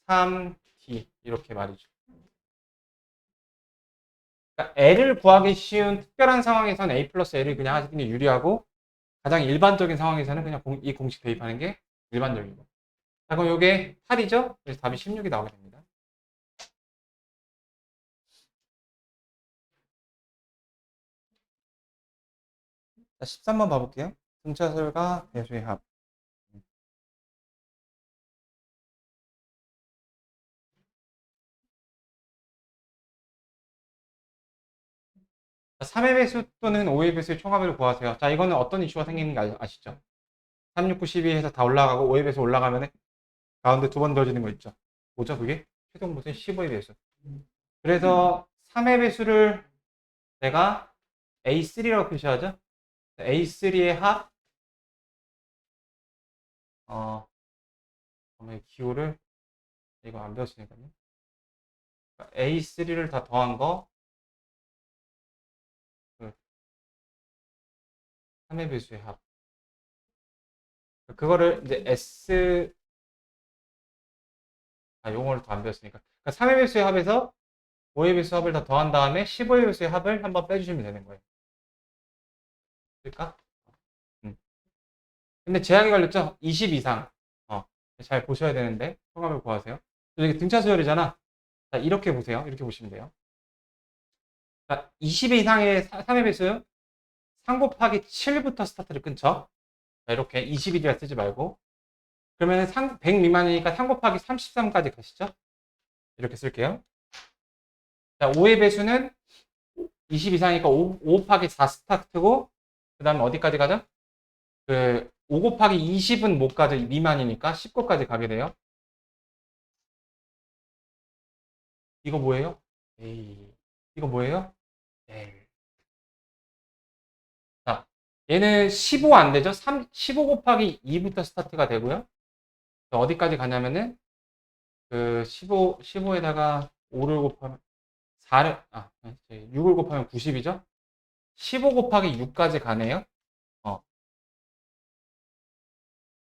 3t 이렇게 말이죠. 그러니까 L을 구하기 쉬운 특별한 상황에서는 A 플러스 L을 그냥 하시는 게 유리하고 가장 일반적인 상황에서는 그냥 이 공식 대입하는 게 일반적이고. 자, 그럼 이게 8이죠? 그래서 답이 16이 나오게 됩니다. 자, 13번 봐볼게요. 등차설과 배수의 합. 자, 3의 배수 또는 5의 배수의 총합을 구하세요. 자, 이거는 어떤 이슈가 생기는 거 아시죠? 3, 6, 9, 12 해서 다 올라가고 5의 배수 올라가면 가운데 두 번 더해지는 거 있죠? 뭐죠, 그게? 최종 보수의 15의 배수. 그래서 3의 배수를 내가 A3라고 표시하죠? A3의 합, 기호를, 이거 안 배웠으니까요. A3를 다 더한 거, 그 3의 배수의 합. 그거를 이제 용어를 더 안 배웠으니까. 그러니까 3의 배수의 합에서 5의 배수 합을 다 더한 다음에 15의 배수의 합을 한번 빼주시면 되는 거예요. 그러니까? 근데 제약이 걸렸죠? 20 이상. 잘 보셔야 되는데, 총합을 구하세요. 여기 등차 수열이잖아. 자, 이렇게 보세요. 이렇게 보시면 돼요. 자, 20 이상의 3의 배수 3 곱하기 7부터 스타트를 끊죠. 자, 이렇게 21이라 쓰지 말고. 그러면 100 미만이니까 3 곱하기 33까지 가시죠. 이렇게 쓸게요. 자, 5의 배수는 20 이상이니까 5 곱하기 4 스타트고, 그 다음에 어디까지 가죠? 5 곱하기 20은 못 가죠. 미만이니까 19까지 가게 돼요. 이거 뭐예요? 에이. 이거 뭐예요? 에이. 자, 얘는 15 안 되죠? 15 곱하기 2부터 스타트가 되고요. 어디까지 가냐면은, 15에다가 5를 곱하면, 6을 곱하면 90이죠? 15 곱하기 6까지 가네요.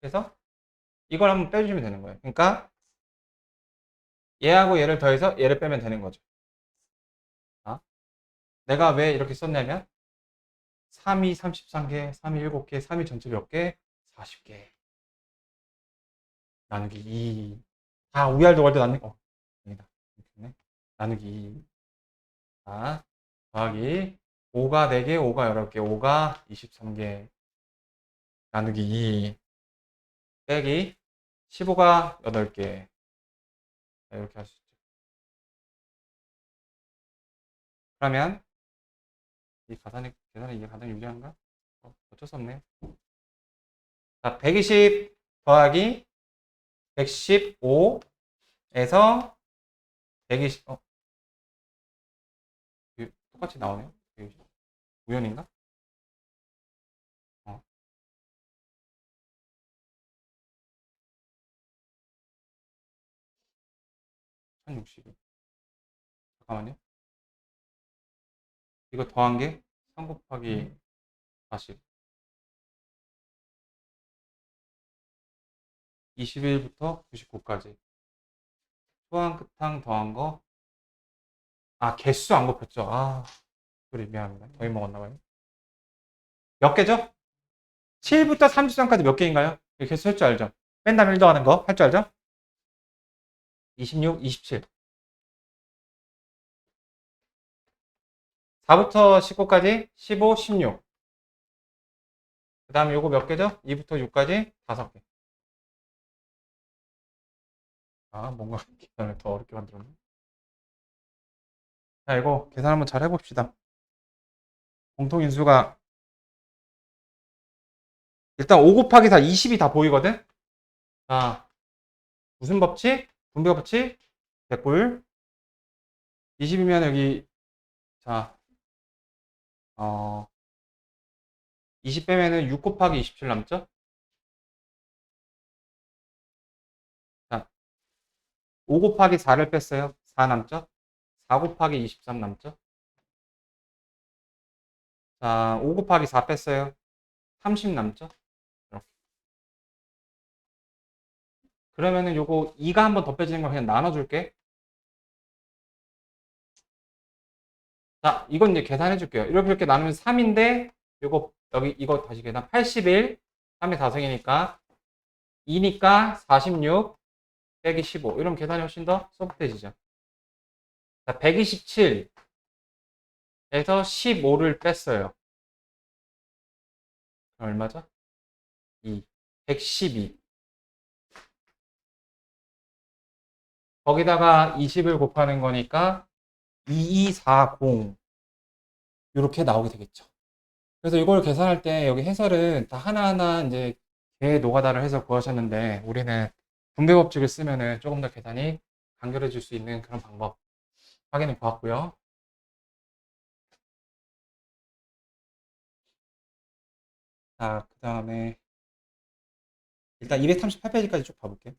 그래서 이걸 한번 빼주시면 되는 거예요. 그러니까 얘하고 얘를 더해서 얘를 빼면 되는 거죠. 내가 왜 이렇게 썼냐면 3이 33개, 3이 7개, 3이 전체 몇 개? 40개. 나누기 2. 다 우열도 월도 나누기, 아니다. 나누기 2. 자, 더하기 5가 4개, 5가 8개, 5가 23개. 나누기 2. 빼기 15가 8개. 이렇게 할 수 있죠. 그러면 이 계산이 이게 가장 유리한가? 어쩔 수 없네요. 자, 120 더하기 115에서 120, 똑같이 나오네요. 120. 우연인가? 1060. 잠깐만요. 이거 더한 게 3 곱하기 40. 21부터 99까지. 초항, 끝항 더한 거. 개수 안 곱했죠. 소리 미안합니다. 더위 먹었나봐요. 몇 개죠? 7부터 33까지 몇 개인가요? 개수 할 줄 알죠? 맨 다음에 1 더하는 거 할 줄 알죠? 26, 27. 4부터 19까지 15, 16. 그 다음에 요거 몇 개죠? 2부터 6까지 5개. 아, 뭔가 계산을 더 어렵게 만들었네. 자, 이거 계산 한번 잘 해봅시다. 공통인수가 일단 5 곱하기 4, 20이 다 보이거든? 자, 무슨 법칙? 분배 법칙? 개꿀. 20이면 여기, 자, 20 빼면은 6 곱하기 27 남죠? 자, 5 곱하기 4를 뺐어요. 4 남죠? 4 곱하기 23 남죠? 자, 5 곱하기 4 뺐어요. 30 남죠? 이렇게. 그러면은 요거 2가 한 번 더 빼지는 걸 그냥 나눠줄게. 자, 이건 이제 계산해 줄게요. 이렇게 나누면 3인데, 요거, 여기, 이거 다시 계산. 81, 3의 4승이니까, 2니까 46, 빼기 15. 이러면 계산이 훨씬 더 소프트해지죠. 자, 127에서 15를 뺐어요. 그럼 얼마죠? 2. 112. 거기다가 20을 곱하는 거니까, 2240. 이렇게 나오게 되겠죠. 그래서 이걸 계산할 때 여기 해설은 다 하나하나 이제 개 노가다를 해서 구하셨는데 우리는 분배 법칙을 쓰면은 조금 더 계산이 간결해질 수 있는 그런 방법 확인해 보았고요. 자, 그 다음에 일단 238페이지까지 쭉 봐볼게요.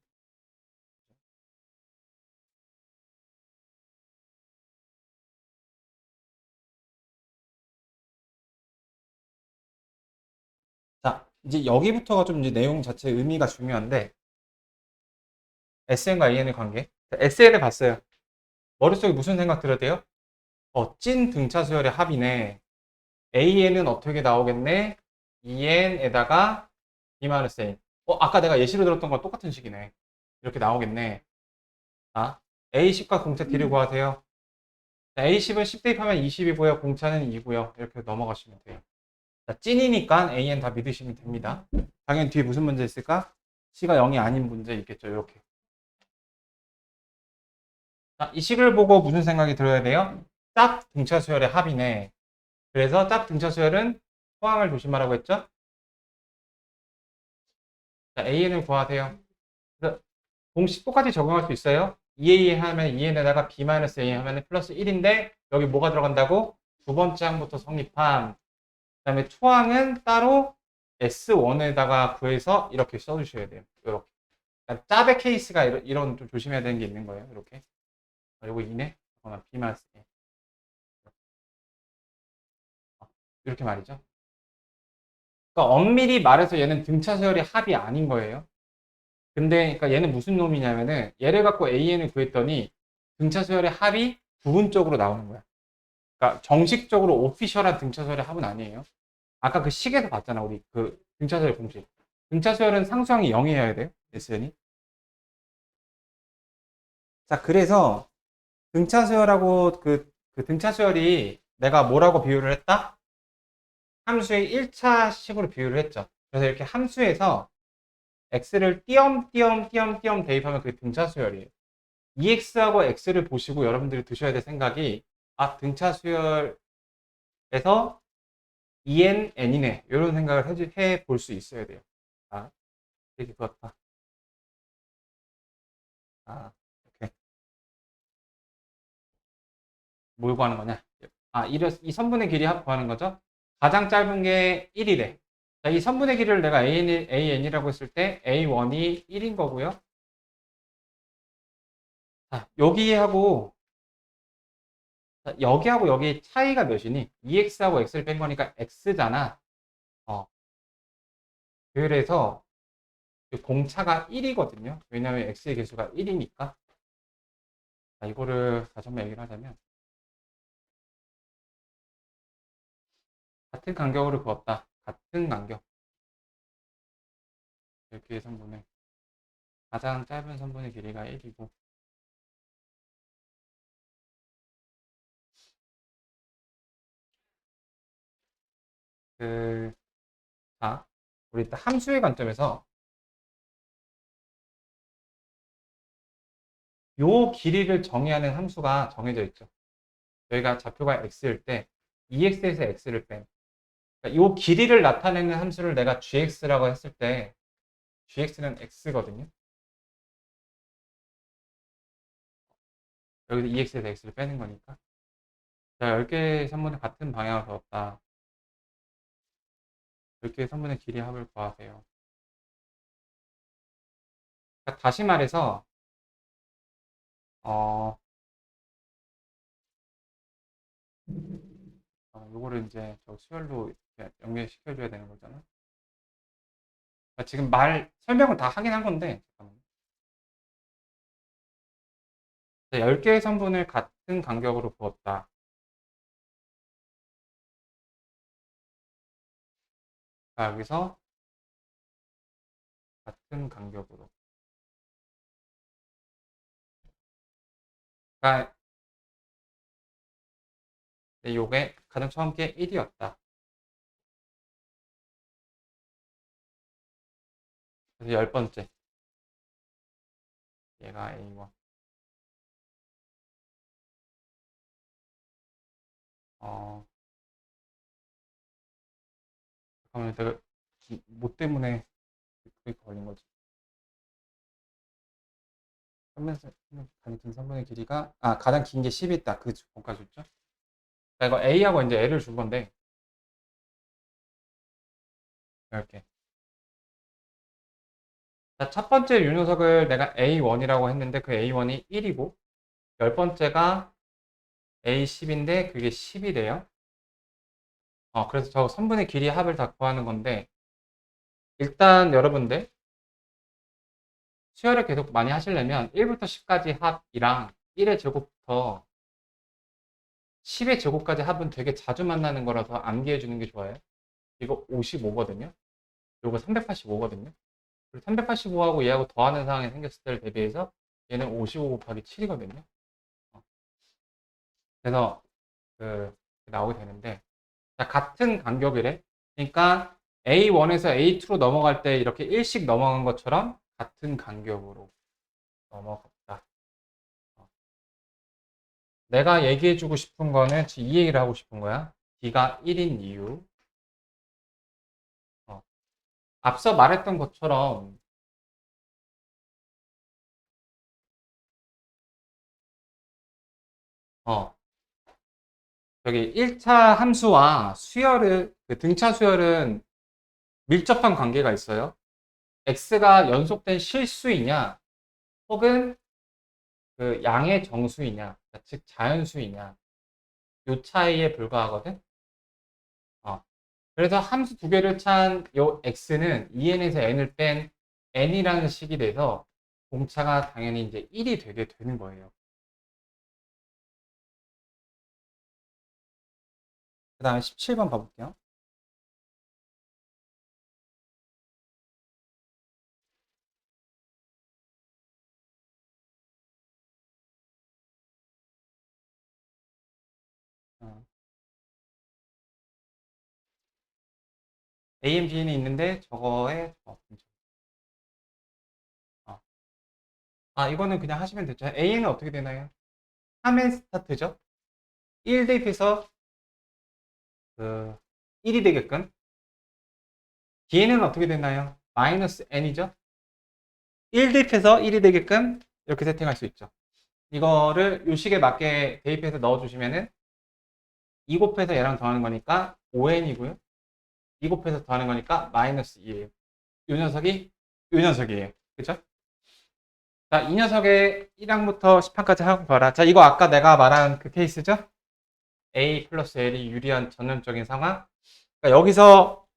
자, 이제 여기부터가 좀 이제 내용 자체 의미가 중요한데 SN과 AN의 관계. SN을 봤어요. 머릿속에 무슨 생각 들어야 돼요? 찐 등차 수열의 합이네. AN은 어떻게 나오겠네? EN에다가 B-A. 아까 내가 예시로 들었던 거 똑같은 식이네. 이렇게 나오겠네. 자, A10과 공차 D를 구하세요. 자, A10은 10 대입하면 20이고요. 공차는 2고요. 이렇게 넘어가시면 돼요. 자, 찐이니까 AN 다 믿으시면 됩니다. 당연히 뒤에 무슨 문제 있을까? C가 0이 아닌 문제 있겠죠. 이렇게. 자, 이 식을 보고 무슨 생각이 들어야 돼요? 짝 등차 수열의 합이네. 그래서 짝 등차 수열은 포항을 조심하라고 했죠? 자, AN을 구하세요. 그래서 공식 똑같이 적용할 수 있어요. 2a 하면 2n에다가 b-a 하면 플러스 1인데 여기 뭐가 들어간다고? 두 번째 항부터 성립함. 그 다음에 초항은 따로 S1에다가 구해서 이렇게 써주셔야 돼요. 이렇게. 그러니까 짭의 케이스가 이런 좀 조심해야 되는 게 있는 거예요. 이렇게. 이거 2네? b-a. 이렇게 말이죠. 그러니까 엄밀히 말해서 얘는 등차 서열이 합이 아닌 거예요. 근데 그러니까 얘는 무슨 놈이냐면은 얘를 갖고 AN을 구했더니 등차 서열의 합이 부분적으로 나오는 거야. 그러니까 정식적으로 오피셜한 등차 서열의 합은 아니에요. 아까 그 식에서 봤잖아, 우리 그 등차 서열 공식. 등차 서열은 상수항이 0이어야 돼요, SN이. 자, 그래서 등차 서열하고 그 등차 서열이 내가 뭐라고 비유를 했다? 함수의 1차 식으로 비유를 했죠. 그래서 이렇게 함수에서 x를 띄엄띄엄띄엄띄엄 대입하면 그게 등차 수열이에요. EX하고 X를 보시고 여러분들이 드셔야 될 생각이 등차 수열에서 EN, N이네 이런 생각을 해볼 수 있어야 돼요. 이렇게 그렇다. 이렇게 뭘 구하는 거냐? 이 선분의 길이 구하는 거죠. 가장 짧은 게 1이래. 자, 이 선분의 길이를 내가 AN이라고 했을 때 A1이 1인 거고요. 자, 여기하고 여기 차이가 몇이니? EX하고 X를 뺀 거니까 X잖아. 그래서 공차가 1이거든요. 왜냐하면 X의 개수가 1이니까. 자, 이거를 다시 한번 얘기를 하자면 같은 간격으로 그었다. 같은 간격. 이렇게 선분의 가장 짧은 선분의 길이가 1이고 그, 자, 우리 일단 함수의 관점에서 요 길이를 정의하는 함수가 정해져 있죠. 저희가 좌표가 x일 때 ex에서 x를 뺀 그러니까 요 길이를 나타내는 함수를 내가 gx라고 했을 때 gx는 x거든요. 여기서 ex에서 x를 빼는 거니까. 자, 10개의 선분의 같은 방향을 그었다. 10개의 선분의 길이 합을 구하세요. 그러니까 다시 말해서 어, 요거를 이제 저 수열로 연결시켜줘야 되는 거잖아. 그러니까 지금 설명을 다 하긴 한 건데, 잠깐만. 10개의 선분을 같은 간격으로 부었다. 자, 여기서 같은 간격으로. 그러니까 요게 가장 처음 게 1이었다. 그래서 10번째. 얘가 A1. 어, 잠깐만, 내가 뭐 때문에 그렇게 걸린 거지? 가장 긴 선분의 길이가, 가장 긴 게 10이 있다. 그 조건까지 줬죠? 자, 이거 A하고 이제 L을 준 건데, 이렇게. 자, 첫 번째 요 녀석을 내가 A1이라고 했는데, 그 A1이 1이고, 10번째가 A10인데, 그게 10이래요. 그래서 저 선분의 길이 합을 다 구하는 건데, 일단 여러분들, 수열을 계속 많이 하시려면 1부터 10까지 합이랑 1의 제곱부터 10의 제곱까지 합은 되게 자주 만나는 거라서 암기해 주는 게 좋아요. 이거 55거든요. 이거 385거든요. 그리고 385하고 얘하고 더하는 상황이 생겼을 때를 대비해서 얘는 55 곱하기 7이거든요. 그래서 그 나오게 되는데 자, 같은 간격이래. 그러니까 A1에서 A2로 넘어갈 때 이렇게 1씩 넘어간 것처럼 같은 간격으로 넘어갔다. 내가 얘기해주고 싶은 거는 지금 이 얘기를 하고 싶은 거야. D가 1인 이유. 어, 앞서 말했던 것처럼 어, 여기 1차 함수와 수열은 그 등차 수열은 밀접한 관계가 있어요. x가 연속된 실수이냐 혹은 그 양의 정수이냐 즉 자연수이냐 요 차이에 불과하거든. 어, 그래서 함수 두 개를 찬 요 x는 2n에서 n을 뺀 n이라는 식이 돼서 공차가 당연히 이제 1이 되게 되는 거예요. 그 다음에 17번 봐볼게요. 어, AMG는 있는데 저거에 어. 이거는 그냥 하시면 되죠. A는 어떻게 되나요? 3의 스타트죠. 1 대입해서 그 1이 되게끔. B는 어떻게 되나요? 마이너스 n이죠. 1 대입해서 1이 되게끔 이렇게 세팅할 수 있죠. 이거를 요식에 맞게 대입해서 넣어주시면은 2 곱해서 얘랑 더하는 거니까 5n이고요. 2 곱해서 더하는 거니까 마이너스 2예요. 이 녀석이 이 녀석이에요. 그죠? 자, 이 녀석의 1항부터 10항까지 하고 봐라. 자, 이거 아까 내가 말한 그 케이스죠? A 플러스 L이 유리한 전형적인 상황. 그러니까 여기서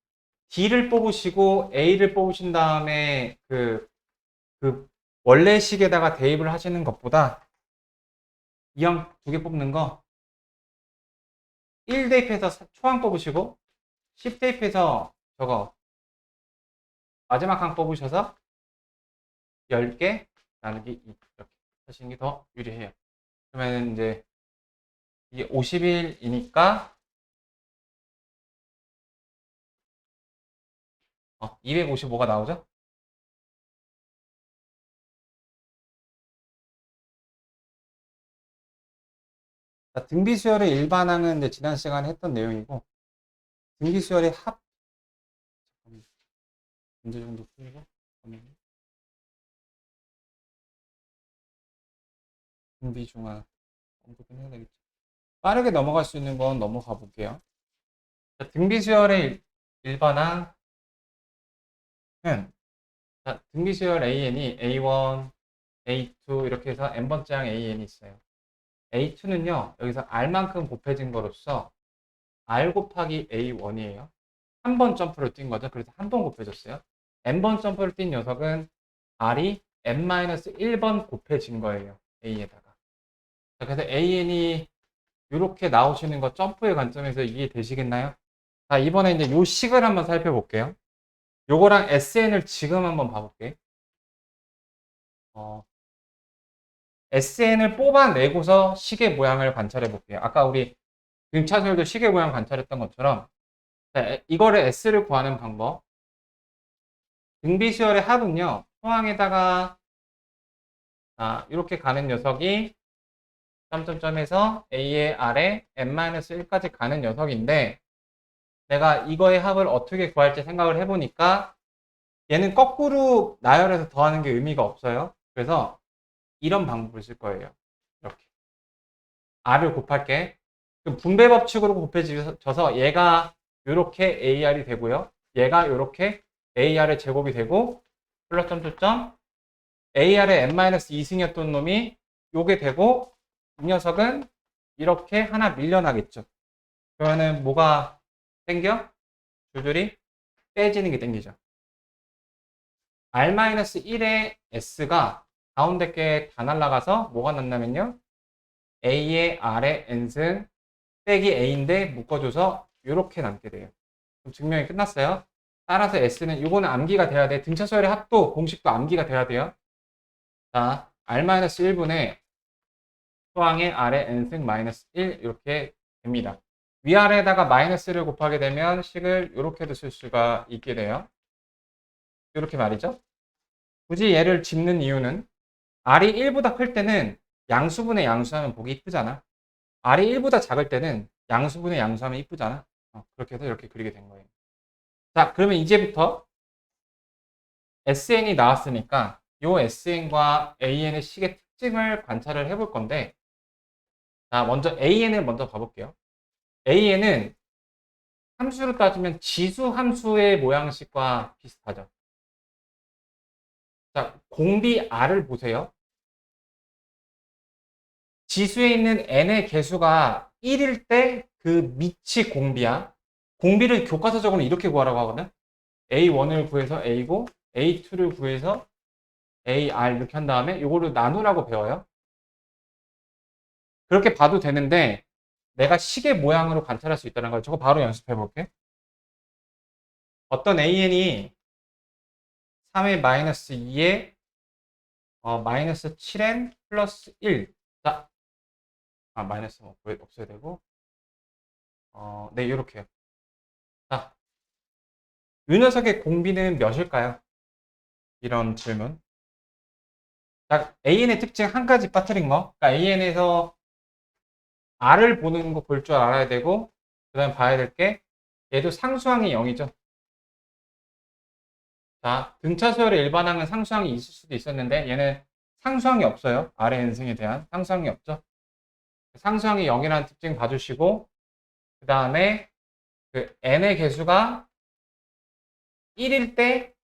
D를 뽑으시고 A를 뽑으신 다음에 그 원래 식에다가 대입을 하시는 것보다 이 형 두 개 뽑는 거 1 대입해서 초항 뽑으시고 10 대입해서 저거 마지막 항 뽑으셔서 10개 나누기 2 이렇게 하시는 게 더 유리해요. 그러면 이제 이게 50일이니까 255가 나오죠? 자, 등비수열의 일반항은 이제 지난 시간에 했던 내용이고, 등비수열의 합, 문제 정도 풀고, 등비중항, 언급은 해야 되겠죠. 빠르게 넘어갈 수 있는 건 넘어가 볼게요. 자, 등비수열의 일반항은, 자, 등비수열 AN이 A1, A2 이렇게 해서 n번째 항 AN이 있어요. A2는요, 여기서 R만큼 곱해진 거로서 R 곱하기 A1이에요. 한 번 점프를 뛴 거죠. 그래서 한 번 곱해졌어요. n번 점프를 뛴 녀석은 R이 n-1번 곱해진 거예요. A에다가. 자, 그래서 AN이 이렇게 나오시는 거 점프의 관점에서 이해되시겠나요? 자, 이번에 이제 요 식을 한번 살펴볼게요. 요거랑 SN을 지금 한번 봐볼게요. SN을 뽑아내고서 식의 모양을 관찰해 볼게요. 아까 우리 등차수열도 식의 모양 관찰했던 것처럼, 자, 이거를 S를 구하는 방법. 등비수열의 합은요, 포항에다가 이렇게 가는 녀석이 점점점에서 A의 아래 n-1까지 가는 녀석인데, 내가 이거의 합을 어떻게 구할지 생각을 해보니까 얘는 거꾸로 나열해서 더하는 게 의미가 없어요. 그래서 이런 방법을 쓸 거예요. 이렇게 R을 곱할게. 그럼 분배 법칙으로 곱해져서 얘가 이렇게 AR이 되고요. 얘가 이렇게 AR의 제곱이 되고 플러스 점점점 AR의 n-2승이었던 놈이 요게 되고 이 녀석은 이렇게 하나 밀려나겠죠. 그러면은 뭐가 땡겨? 줄줄이 빼지는 게 땡기죠. R-1의 S가 가운데 게 다 날라가서 뭐가 났냐면요. A의 R의 N승 빼기 A인데 묶어줘서 이렇게 남게 돼요. 그럼 증명이 끝났어요. 따라서 S는 이거는 암기가 돼야 돼. 등차수열의 합도 공식도 암기가 돼야 돼요. 자, R-1분의 수항의 R의 N승 마이너스 1 이렇게 됩니다. 위아래에다가 마이너스를 곱하게 되면 식을 이렇게도 쓸 수가 있게 돼요. 이렇게 말이죠. 굳이 얘를 짚는 이유는 R이 1보다 클 때는 양수분의 양수하면 보기 이쁘잖아. R이 1보다 작을 때는 양수분의 양수하면 이쁘잖아. 그렇게 해서 이렇게 그리게 된 거예요. 자, 그러면 이제부터 SN이 나왔으니까 이 SN과 AN의 식의 특징을 관찰을 해볼 건데, 자, 먼저 AN을 먼저 봐볼게요. AN은 함수로 따지면 지수 함수의 모양식과 비슷하죠. 자, 공비 R을 보세요. 지수에 있는 n의 개수가 1일 때 그 밑이 공비야. 공비를 교과서적으로 이렇게 구하라고 하거든. A1을 구해서 A고 A2를 구해서 AR 이렇게 한 다음에 이거를 나누라고 배워요. 그렇게 봐도 되는데 내가 식의 모양으로 관찰할 수 있다는 걸 저거 바로 연습해 볼게. 어떤 AN이 3의 마이너스 2에 마이너스 7n 플러스 1. 자, 마이너스 없어야 되고 네, 이렇게요. 자, 이 녀석의 공비는 몇일까요? 이런 질문. 자, AN의 특징 한 가지 빠뜨린 거. 그러니까 AN에서 R을 보는 거 볼 줄 알아야 되고, 그 다음에 봐야 될 게, 얘도 상수항이 0이죠. 자, 등차수열의 일반항은 상수항이 있을 수도 있었는데, 얘는 상수항이 없어요. R의 n승에 대한 상수항이 없죠. 상수항이 0이라는 특징 봐주시고, 그 다음에 그 n의 개수가 1일 때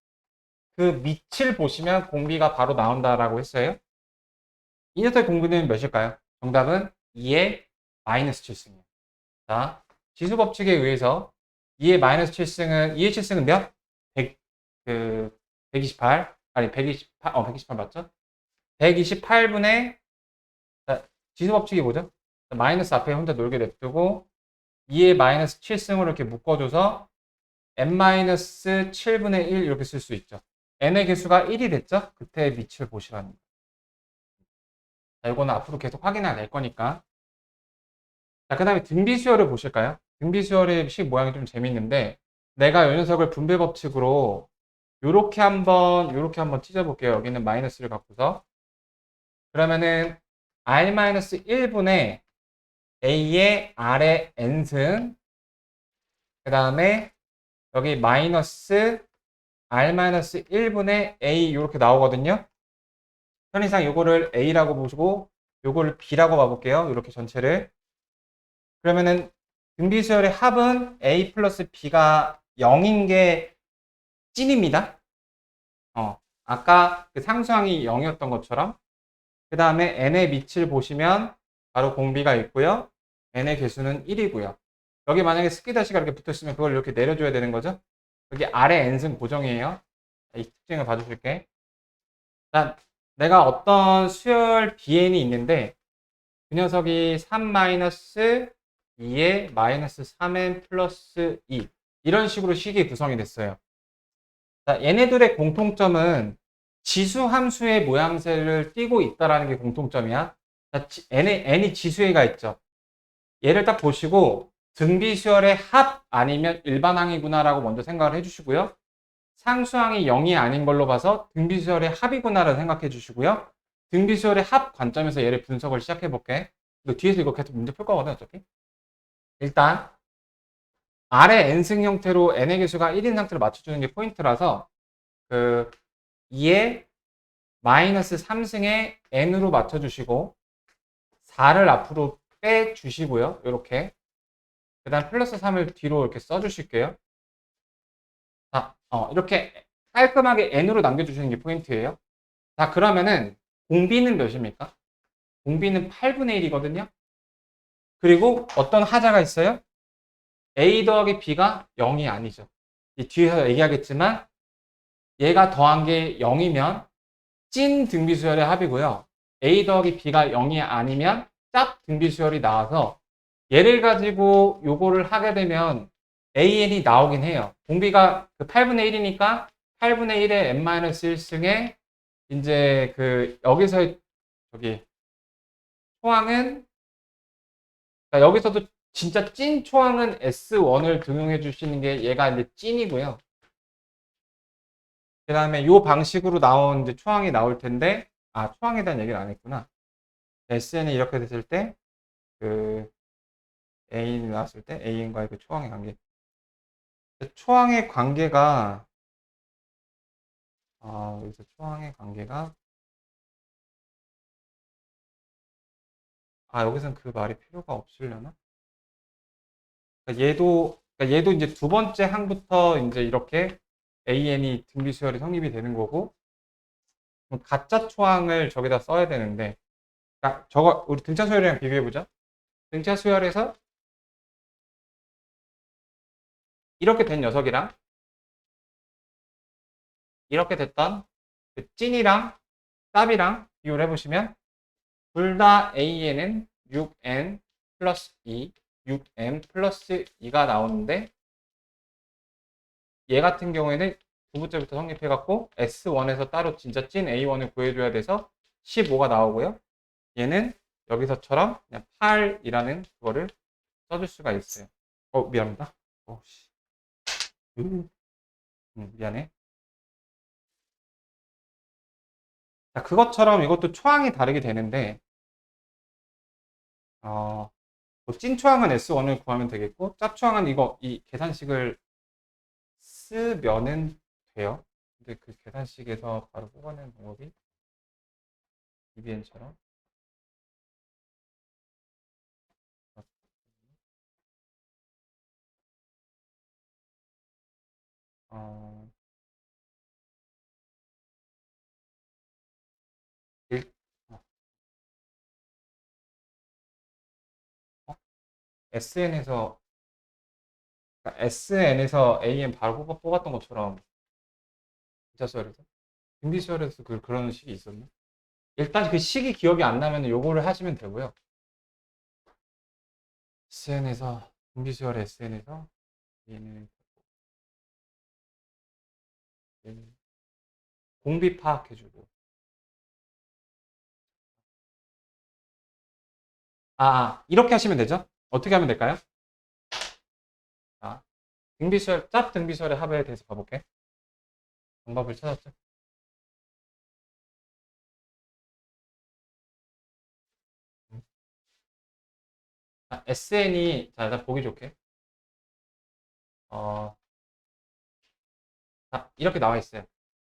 그 밑을 보시면 공비가 바로 나온다라고 했어요. 이 녀석의 공비는 몇일까요? 정답은 2의 마이너스 7승이에요. 자, 지수 법칙에 의해서 2의 마이너스 7승은 2의 7승은 몇? 100, 128 아니 128 128 맞죠? 128분의 지수 법칙이 뭐죠? 마이너스 앞에 혼자 놀게 냅두고 2의 마이너스 7승으로 이렇게 묶어줘서 n-7분의 1 이렇게 쓸 수 있죠. n의 개수가 1이 됐죠? 그때의 밑을 보시라는 거예요. 자, 이거는 앞으로 계속 확인해 낼 거니까. 자, 그 다음에 등비수열을 보실까요? 등비수열의 식 모양이 좀 재밌는데, 내가 이 녀석을 분배 법칙으로 요렇게 한번 찢어볼게요. 여기는 마이너스를 갖고서. 그러면은 R-1분의 A의 R의 N승, 그 다음에 여기 마이너스 R-1분의 A 이렇게 나오거든요. 편의상 요거를 A라고 보시고 요거를 B라고 봐볼게요. 이렇게 전체를. 그러면은 등비수열의 합은 A 플러스 B가 0인 게 찐입니다. 아까 그 상수항이 0이었던 것처럼. 그 다음에 n의 밑을 보시면 바로 공비가 있고요. n의 개수는 1이고요. 여기 만약에 스키다시가 이렇게 붙었으면 그걸 이렇게 내려줘야 되는 거죠. 여기 아래 n승 고정이에요. 이 특징을 봐주실게. 일단 내가 어떤 수열 bn이 있는데 그 녀석이 3-2에 마이너스 3n 플러스 2 이런 식으로 식이 구성이 됐어요. 자, 얘네들의 공통점은 지수 함수의 모양새를 띠고 있다라는 게 공통점이야. 자, n이 지수애가 있죠. 얘를 딱 보시고 등비수열의 합 아니면 일반항이구나라고 먼저 생각을 해주시고요. 상수항이 0이 아닌 걸로 봐서 등비수열의 합이구나라고 생각해 주시고요. 등비수열의 합 관점에서 얘를 분석을 시작해 볼게. 너 뒤에서 이거 계속 문제 풀 거거든 어차피. 일단 아래 n승 형태로 n의 개수가 1인 상태로 맞춰주는 게 포인트라서 그 2에 마이너스 3승에 n으로 맞춰주시고 4를 앞으로 빼주시고요. 이렇게 그 다음 플러스 3을 뒤로 이렇게 써주실게요. 자, 이렇게 깔끔하게 n으로 남겨주시는 게 포인트예요. 자, 그러면은 공비는 몇입니까? 공비는 8분의 1이거든요. 그리고 어떤 하자가 있어요? a 더하기 b가 0이 아니죠. 이 뒤에서 얘기하겠지만 얘가 더한 게 0이면 찐 등비수열의 합이고요. a 더하기 b가 0이 아니면 짭 등비수열이 나와서 얘를 가지고 요거를 하게 되면 an이 나오긴 해요. 공비가 그 8분의 1이니까 8분의 1의 n-1승에 이제 그 여기서 저기 초항은 그러니까 여기서도 진짜 찐 초항은 S1을 등용해 주시는 게 얘가 이제 찐이고요. 그 다음에 요 방식으로 나온 이제 초항이 나올 텐데, 초항에 대한 얘기를 안 했구나. SN이 이렇게 됐을 때, 그, A인이 나왔을 때, A인과의 그 초항의 관계. 초항의 관계가, 여기서 초항의 관계가, 여기서는 그 말이 필요가 없으려나? 그러니까 얘도 이제 두 번째 항부터 이제 이렇게 AN이 등비수열이 성립이 되는 거고, 그럼 가짜 초항을 저기다 써야 되는데, 그러니까 저거, 우리 등차 수열이랑 비교해보자. 등차 수열에서 이렇게 된 녀석이랑, 이렇게 됐던 그 찐이랑 짭이랑 비교를 해보시면 둘 다 AN은 6N 플러스 2, 6M 플러스 2가 나오는데 얘 같은 경우에는 두 번째부터 성립해갖고 S1에서 따로 진짜 찐 A1을 구해줘야 돼서 15가 나오고요. 얘는 여기서처럼 그냥 8이라는 그거를 써줄 수가 있어요. 미안합니다. 미안해. 자, 그것처럼 이것도 초항이 다르게 되는데 찐 초항은 S1을 구하면 되겠고 짭 초항은 이 계산식을 쓰면은 돼요. 근데 그 계산식에서 바로 뽑아내는 방법이 EBN처럼 어, 일, 어, SN에서 SN에서 AN 바로 뽑았던 것처럼 진짜 수열에서 등비 수열에서 그런 식이 있었나? 일단 그 식이 기억이 안 나면 요거를 하시면 되고요. SN에서 등비 수열 SN에서 얘는 공비 파악해주고 이렇게 하시면 되죠? 어떻게 하면 될까요? 자, 짭 등비수열의 합에 대해서 봐볼게. 방법을 찾았죠. 자, SN이, 자, 일단 보기 좋게. 자, 이렇게 나와 있어요.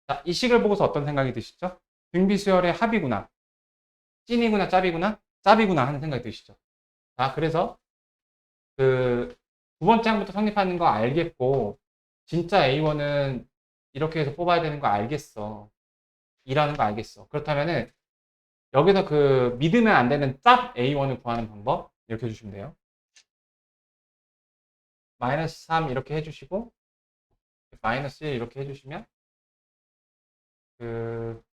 자, 이 식을 보고서 어떤 생각이 드시죠? 등비수열의 합이구나. 찐이구나, 짭이구나? 짭이구나 하는 생각이 드시죠? 자, 그래서 그 두 번째 항부터 성립하는 거 알겠고, 진짜 A1은 이렇게 해서 뽑아야 되는 거 알겠어. 이라는 거 알겠어. 그렇다면은 여기서 그 믿으면 안 되는 짭 A1을 구하는 방법 이렇게 해주시면 돼요. 마이너스 3 이렇게 해주시고 마이너스 1 이렇게 해주시면 그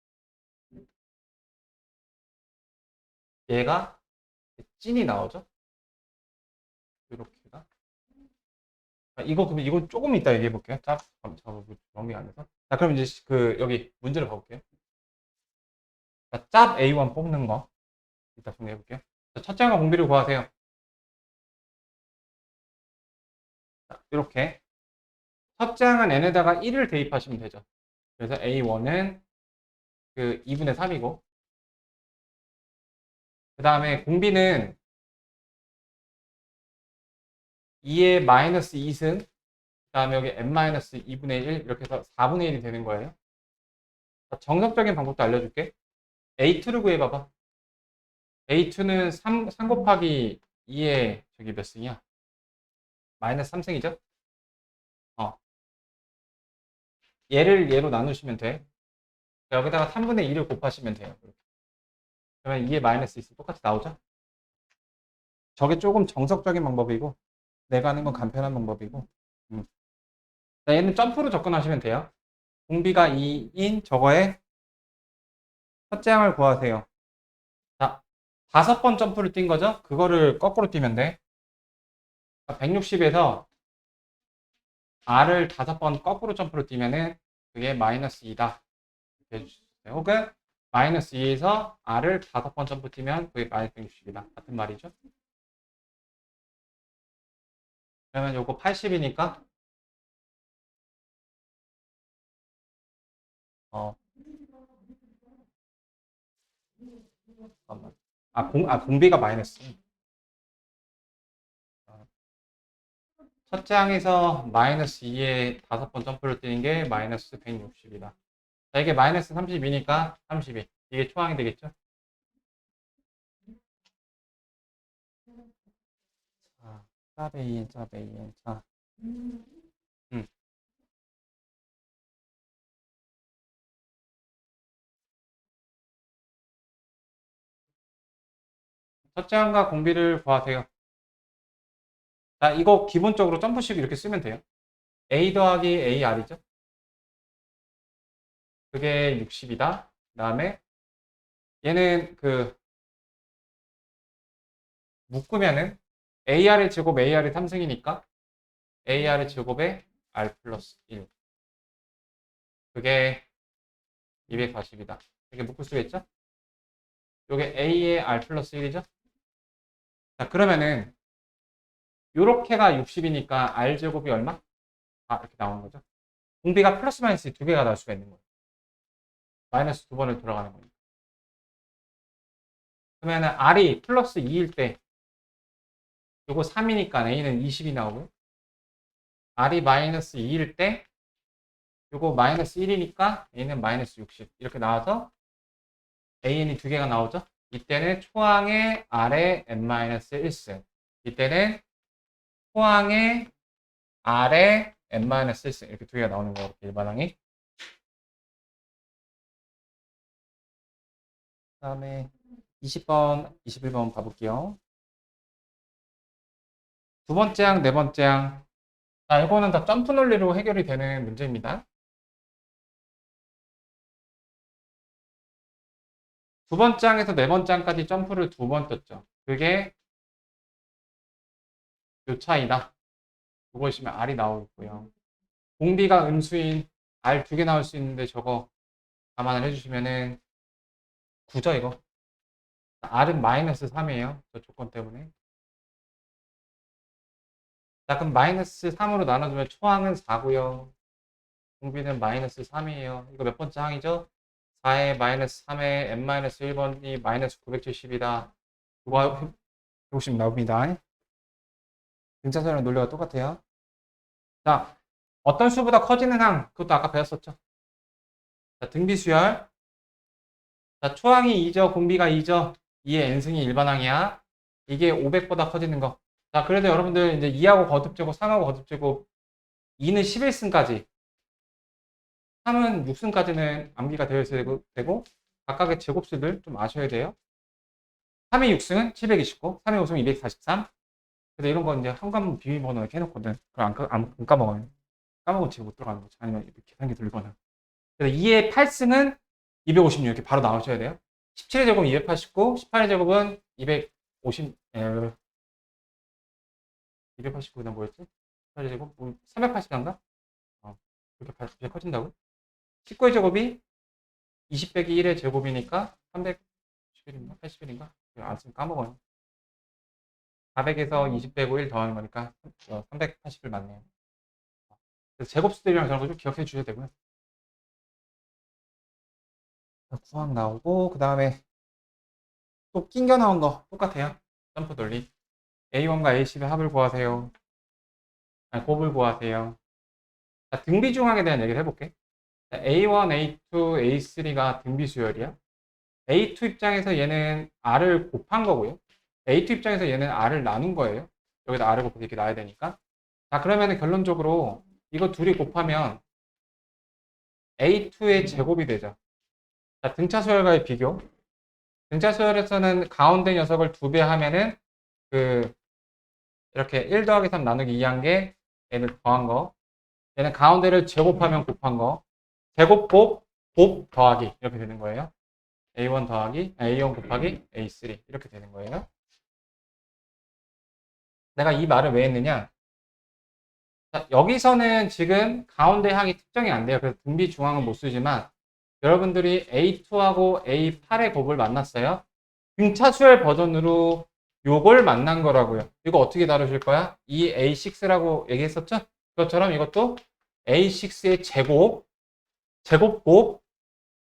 얘가 찐이 나오죠. 이렇게가 이거 그럼 이거 조금 이따 얘기해 볼게요. 짭 정리 안 해서. 자, 그럼 이제 그 여기 문제를 봐볼게요. 자, 짭 A1 뽑는 거 이따 정리해 볼게요. 첫째 항과 공비를 구하세요. 자, 이렇게 첫째 항은 n에다가 1을 대입하시면 되죠. 그래서 A1은 그 2분의 3이고 그 다음에 공비는 2의 마이너스 2승 그 다음에 여기 n-2분의 1 이렇게 해서 4분의 1이 되는 거예요. 정석적인 방법도 알려줄게. A2를 구해봐봐. A2는 3 곱하기 2의 저기 몇 승이야? 마이너스 3승이죠? 얘를 얘로 나누시면 돼. 여기다가 3분의 2를 곱하시면 돼요. 그러면 2의 마이너스 2승 똑같이 나오죠? 저게 조금 정석적인 방법이고 내가 하는 건 간편한 방법이고 자, 얘는 점프로 접근하시면 돼요. 공비가 2인 저거에 첫째 항을 구하세요. 자, 5번 점프를 뛴 거죠? 그거를 거꾸로 뛰면 돼. 160에서 R을 5번 거꾸로 점프로 뛰면은 그게 마이너스 2다. 이렇게 해주세요. 혹은 마이너스 2에서 R을 5번 점프 뛰면 그게 마이너스 160이다. 같은 말이죠. 그러면 요거 80이니까 잠깐만. 공비가 마이너스. 첫째 항에서 마이너스 2에 5번 점프를 뛰는 게 마이너스 160이다. 자, 이게 마이너스 32니까 32. 이게 초항이 되겠죠? 자, 짭AN, 짭AN. 자, 첫째 항과 공비를 구하세요. 자, 이거 기본적으로 점프식 이렇게 쓰면 돼요. A 더하기 AR이죠? 그게 60이다. 그 다음에 얘는 그 묶으면은 AR의 제곱 AR이 3승이니까 AR의 제곱에 R 플러스 1. 그게 240이다. 이렇게 묶을 수가 있죠? 요게 A의 R 플러스 1이죠? 자, 그러면은 요렇게가 60이니까 R 제곱이 얼마? 이렇게 나오는 거죠. 공비가 플러스 마이너스 두 개가 나올 수가 있는 거예요. 마이너스 두 번을 돌아가는 거니까. 그러면은 R이 플러스 2일 때 요거 3이니까 A는 20이 나오고요. R이 마이너스 2일 때 요거 마이너스 1이니까 A는 마이너스 60 이렇게 나와서 AN이 두 개가 나오죠. 이때는 초항의 R의 n-1승 이때는 초항의 R의 n-1승 이렇게 두 개가 나오는 거예요. 일반항이. 그 다음에 20번, 21번 봐볼게요. 두 번째 항, 네 번째 항. 자, 이거는 다 점프 논리로 해결이 되는 문제입니다. 두 번째 항에서 네 번째 항까지 점프를 두 번 떴죠. 그게 요 차이다. 그거 있으면 R이 나오고요. 공비가 음수인 R 두 개 나올 수 있는데 저거 감안을 해주시면은 9죠, 이거. R은 마이너스 3이에요. 저 조건 때문에. 자, 그럼 마이너스 3으로 나눠주면 초항은 4고요. 공비는 마이너스 3이에요. 이거 몇 번째 항이죠? 4에 마이너스 3에 n-1번이 마이너스 970이다. 이거 150 나옵니다. 등차선이랑 논리가 똑같아요. 자, 어떤 수보다 커지는 항, 그것도 아까 배웠었죠. 자, 등비수열. 자, 초항이 2죠, 공비가 2죠. 2의 n승이 일반항이야. 이게 500보다 커지는 거. 자, 그래도 여러분들 이제 2하고 거듭제곱, 3하고 거듭제곱, 2는 11승까지, 3은 6승까지는 암기가 되어 있어야 되고, 각각의 제곱수들 좀 아셔야 돼요. 3의 6승은 729, 3의 5승은 243. 근데 이런 거 이제 한 과목 비밀번호 이렇게 해놓거든. 그럼 안 까먹어요. 까먹으면 집에 못 들어가는 거지. 아니면 계산기 들거나. 그래서 2의 8승은 256 이렇게 바로 나오셔야 돼요. 17의 제곱은 289, 18의 제곱은 250, 289는 뭐였지? 18의 제곱? 380인가? 그렇게 커진다고? 19의 제곱이 20 빼기 1의 제곱이니까 311인가? 81인가? 안 쓰면 까먹어요. 400에서 20 빼고 1 더하는 거니까 380을 맞네요. 그래서 제곱수들이랑 저런 거 좀 기억해 주셔야 되고요. 구항 나오고 그 다음에 또 낑겨 나온 거 똑같아요. 점프 돌리. A1과 A10의 합을 구하세요. 아니, 곱을 구하세요. 자, 등비 중항에 대한 얘기를 해볼게. 자, A1, A2, A3가 등비 수열이야. A2 입장에서 얘는 R을 곱한 거고요. A2 입장에서 얘는 R을 나눈 거예요. 여기다 R을 곱해서 이렇게 놔야 되니까. 자, 그러면 결론적으로 이거 둘이 곱하면 A2의 제곱이 되죠. 자, 등차 수열과의 비교. 등차 수열에서는 가운데 녀석을 2배 하면은 이렇게 1 더하기 3 나누기 2한 게 얘를 더한 거. 얘는 가운데를 제곱하면 곱한 거. 제곱 곱 더하기 이렇게 되는 거예요. A1 더하기 A1 곱하기 A3 이렇게 되는 거예요. 내가 이 말을 왜 했느냐? 자, 여기서는 지금 가운데 항이 특정이 안 돼요. 그래서 등비 중항은 못 쓰지만 여러분들이 A2하고 A8의 곱을 만났어요. 등차 수열 버전으로 요걸 만난 거라고요. 이거 어떻게 다루실 거야? 이 A6라고 얘기했었죠? 그것처럼 이것도 A6의 제곱곱,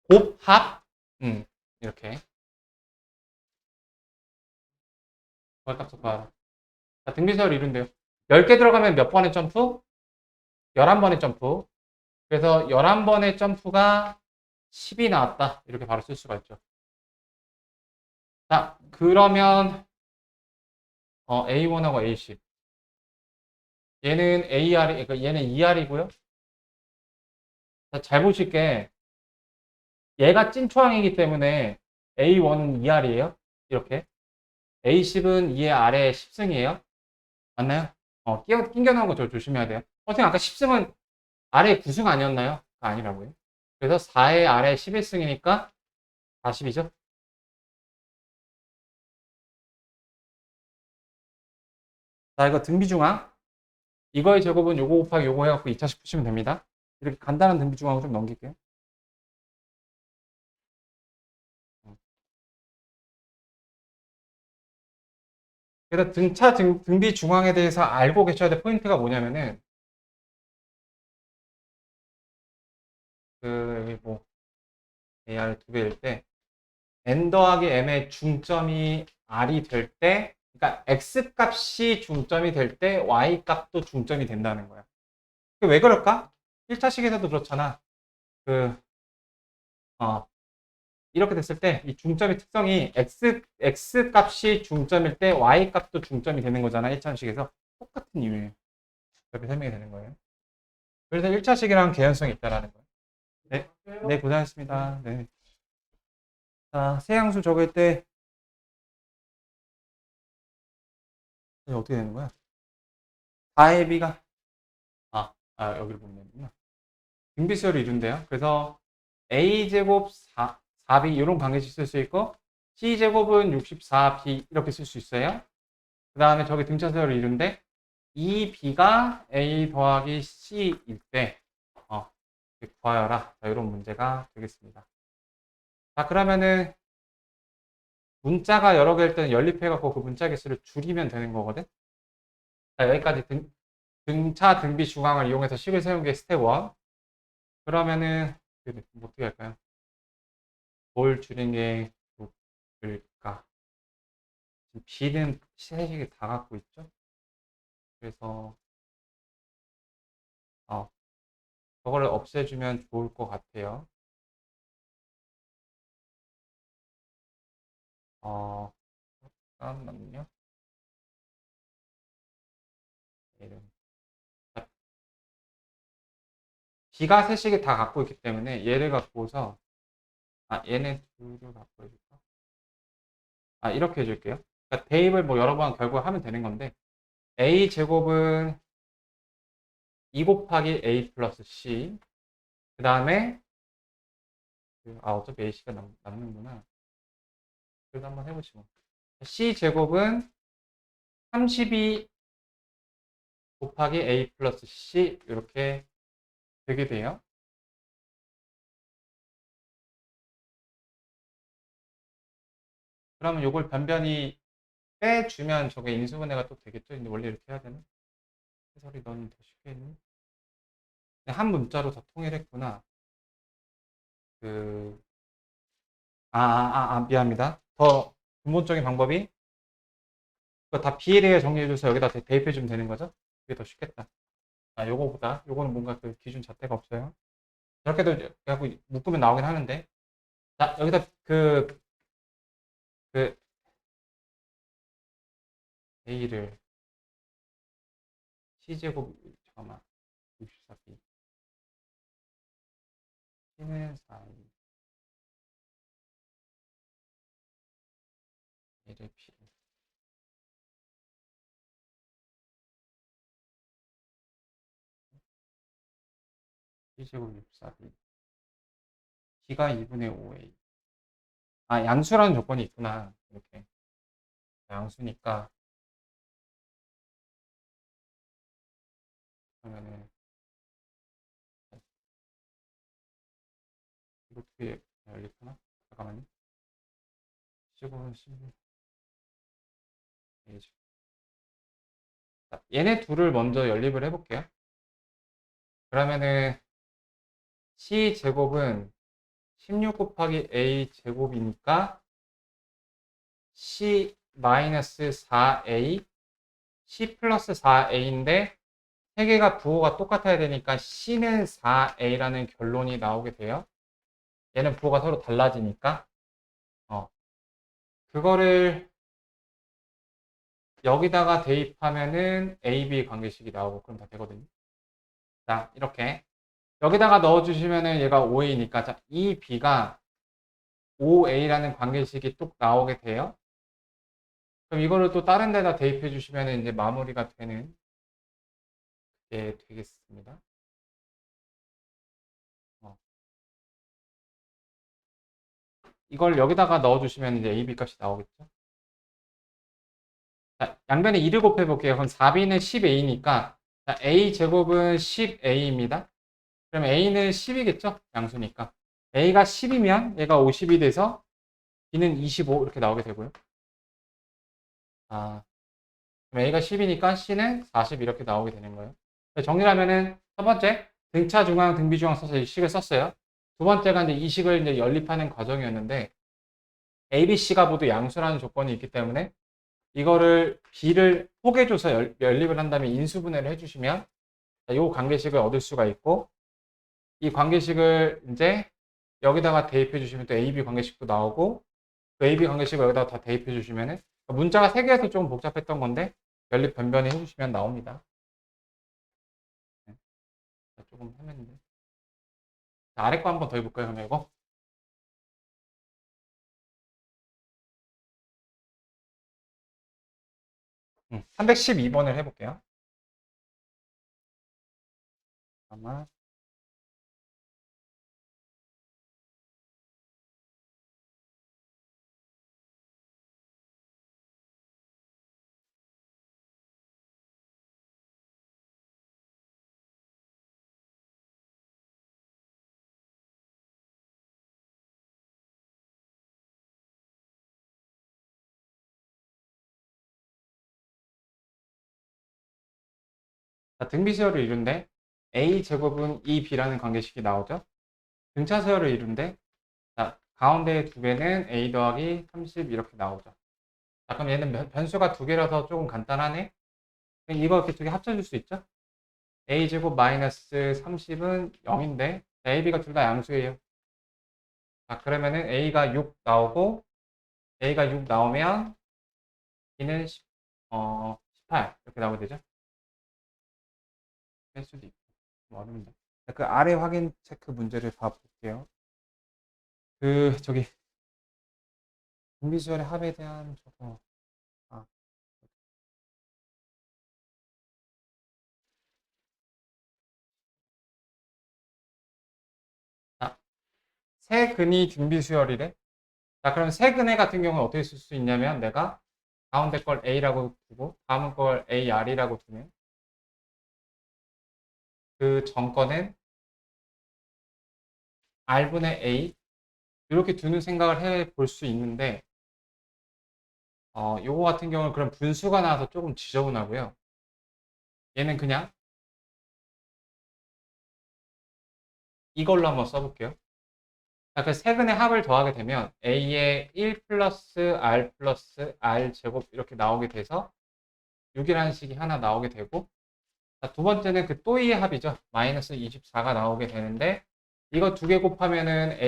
곱합, 이렇게. 값 봐라. 자, 등비수열 이룬데요. 10개 들어가면 몇 번의 점프? 11번의 점프. 그래서 11번의 점프가 10이 나왔다. 이렇게 바로 쓸 수가 있죠. 자, 그러면 A1하고 A10. 얘는 AR, 그러니까 얘는 ER이고요. 자, 잘 보실게. 얘가 찐초항이기 때문에 A1은 ER이에요. 이렇게. A10은 2의 아래 10승이에요. 맞나요? 낑겨 나온 거 저 조심해야 돼요. 선생님 아까 10승은 아래 9승 아니었나요? 아니라고요. 그래서 4의 아래 11승이니까 40이죠. 자, 이거 등비중항. 이거의 제곱은 요거 곱하기 요거 해갖고 2차식 푸시면 됩니다. 이렇게 간단한 등비중항을 좀 넘길게요. 그래서 등비 중항에 대해서 알고 계셔야 될 포인트가 뭐냐면은 여기 뭐 AR 2배일 때 n 더하기 m의 중점이 r이 될 때, 그러니까 x 값이 중점이 될 때 y 값도 중점이 된다는 거야. 왜 그럴까? 1차식에서도 그렇잖아. 이렇게 됐을 때 이 중점의 특성이 x 값이 중점일 때 y 값도 중점이 되는 거잖아. 1차식에서 똑같은 이유예요. 이렇게 설명이 되는 거예요. 그래서 1차식이랑 개연성이 있다라는 거예요. 네, 네, 고생하셨습니다. 네. 자, 세양수 적을 때 어떻게 되는 거야? 4의 b가 여기를 보면 되는구나. 등비수열을 이룬대요. 그래서 a제곱 4b 이런 관계식 쓸 수 있고 c제곱은 64b 이렇게 쓸 수 있어요. 그 다음에 저기 등차수열을 이룬데 이 b가 a 더하기 c일 때 구하여라. 자, 이런 문제가 되겠습니다. 자, 그러면은 문자가 여러 개일 때는 연립해갖고 그 문자 개수를 줄이면 되는 거거든. 자, 여기까지 등차 등비 중앙을 이용해서 식을 세운 게 스텝 1. 그러면은 어떻게 할까요? 뭘 줄인 게 좋을까? 지금 B는 세식이 다 갖고 있죠? 그래서 저거를 없애주면 좋을 것 같아요. 어, 잠깐만요. 이름. B가 세식이 다 갖고 있기 때문에 얘를 갖고서 얘네 둘을 갖고 해줄까? 이렇게 해줄게요. 그러니까 대입을 뭐 여러 번 결국 하면 되는 건데 A 제곱은 2 곱하기 A 플러스 C. 그 다음에 어차피 AC가 남는구나. 그래도 한번 해보시고. C 제곱은 32 곱하기 A 플러스 C 이렇게 되게 돼요. 그러면 이걸 변변히 빼주면 저게 인수분해가 또 되겠죠? 근데 원래 이렇게 해야 되나? 해설이 너는 더 쉽게 했니? 한 문자로 다 통일했구나. 그, 미안합니다. 더 근본적인 방법이 그거 다 비례에 정리해줘서 여기다 대입해주면 되는 거죠? 그게 더 쉽겠다. 요거는 뭔가 그 기준 잣대가 없어요. 저렇게도 하고 묶으면 나오긴 하는데. 자, 여기다 그 A를 C제곱, 잠깐만, 64B. C는 4, A를 P. C제곱 64B. B가 2분의 5A. 양수라는 조건이 있구나. 이렇게. 양수니까. 그러면은, 이거 어떻게 열리구나? 잠깐만요. C제곱은 16. 얘네 둘을 먼저 연립을 해볼게요. 그러면은 C 제곱은 16 곱하기 A 제곱이니까 C 마이너스 4A, C 플러스 4A인데 세 개가 부호가 똑같아야 되니까 C는 4A라는 결론이 나오게 돼요. 얘는 부호가 서로 달라지니까. 그거를 여기다가 대입하면은 AB 관계식이 나오고 그럼 다 되거든요. 자, 이렇게. 여기다가 넣어주시면은 얘가 5A니까 자, 이 B가 5A라는 관계식이 뚝 나오게 돼요. 그럼 이거를 또 다른 데다 대입해 주시면 이제 마무리가 되는 게 되겠습니다. 이걸 여기다가 넣어 주시면 이제 AB 값이 나오겠죠. 자, 양변에 2를 곱해 볼게요. 그럼 4B는 10A니까 A 제곱은 10A입니다. 그럼 A는 10이겠죠? 양수니까. A가 10이면 얘가 50이 돼서 B는 25 이렇게 나오게 되고요. 그럼 A가 10이니까 C는 40 이렇게 나오게 되는 거예요. 정리를 하면은 첫 번째 등차 중앙 등비 중앙 써서 이 식을 썼어요. 두 번째가 이제 이 식을 이제 연립하는 과정이었는데 A, B, C가 모두 양수라는 조건이 있기 때문에 이거를 B를 포개줘서 연립을 한 다음에 인수분해를 해주시면 이 관계식을 얻을 수가 있고 이 관계식을 이제 여기다가 대입해 주시면 또 AB 관계식도 나오고 또 AB 관계식을 여기다가 다 대입해 주시면은 문자가 세 개여서 조금 복잡했던 건데 연립 변변히 해주시면 나옵니다. 네, 조금 헤맸는데 아래 거 한번 더 해볼까요? 그럼 이거 312번을 해볼게요. 잠깐만. 자, 등비수열을 이룬데 a제곱은 2b라는 관계식이 나오죠. 등차수열을 이룬데 자, 가운데 두 개는 a 더하기 30 이렇게 나오죠. 자, 그럼 얘는 변수가 두 개라서 조금 간단하네. 그럼 이거 이렇게 두 개 합쳐줄 수 있죠? a제곱 마이너스 30은 0인데 a, b가 둘 다 양수예요. 자, 그러면은 a가 6 나오고 a가 6 나오면 b는 18 이렇게 나오게 되죠. 뺄 수도 있고 뭐 어렵네. 그 아래 확인 체크 문제를 봐볼게요. 저기 등비수열의 합에 대한 저거 아, 자, 세근이 등비수열이래. 자, 그럼 세근의 같은 경우는 어떻게 쓸 수 있냐면 내가 가운데 걸 a라고 두고 다음 걸 ar이라고 두면 그 전거는 r분의 a 이렇게 두는 생각을 해 볼 수 있는데 요거 같은 경우는 그럼 분수가 나와서 조금 지저분하고요. 얘는 그냥 이걸로 한번 써볼게요. 자, 그 세근의 합을 더하게 되면 a의 1 플러스 r 제곱 이렇게 나오게 돼서 6이라는 식이 하나 나오게 되고 자, 두 번째는 그 또이의 합이죠. 마이너스 24가 나오게 되는데 이거 두 개 곱하면은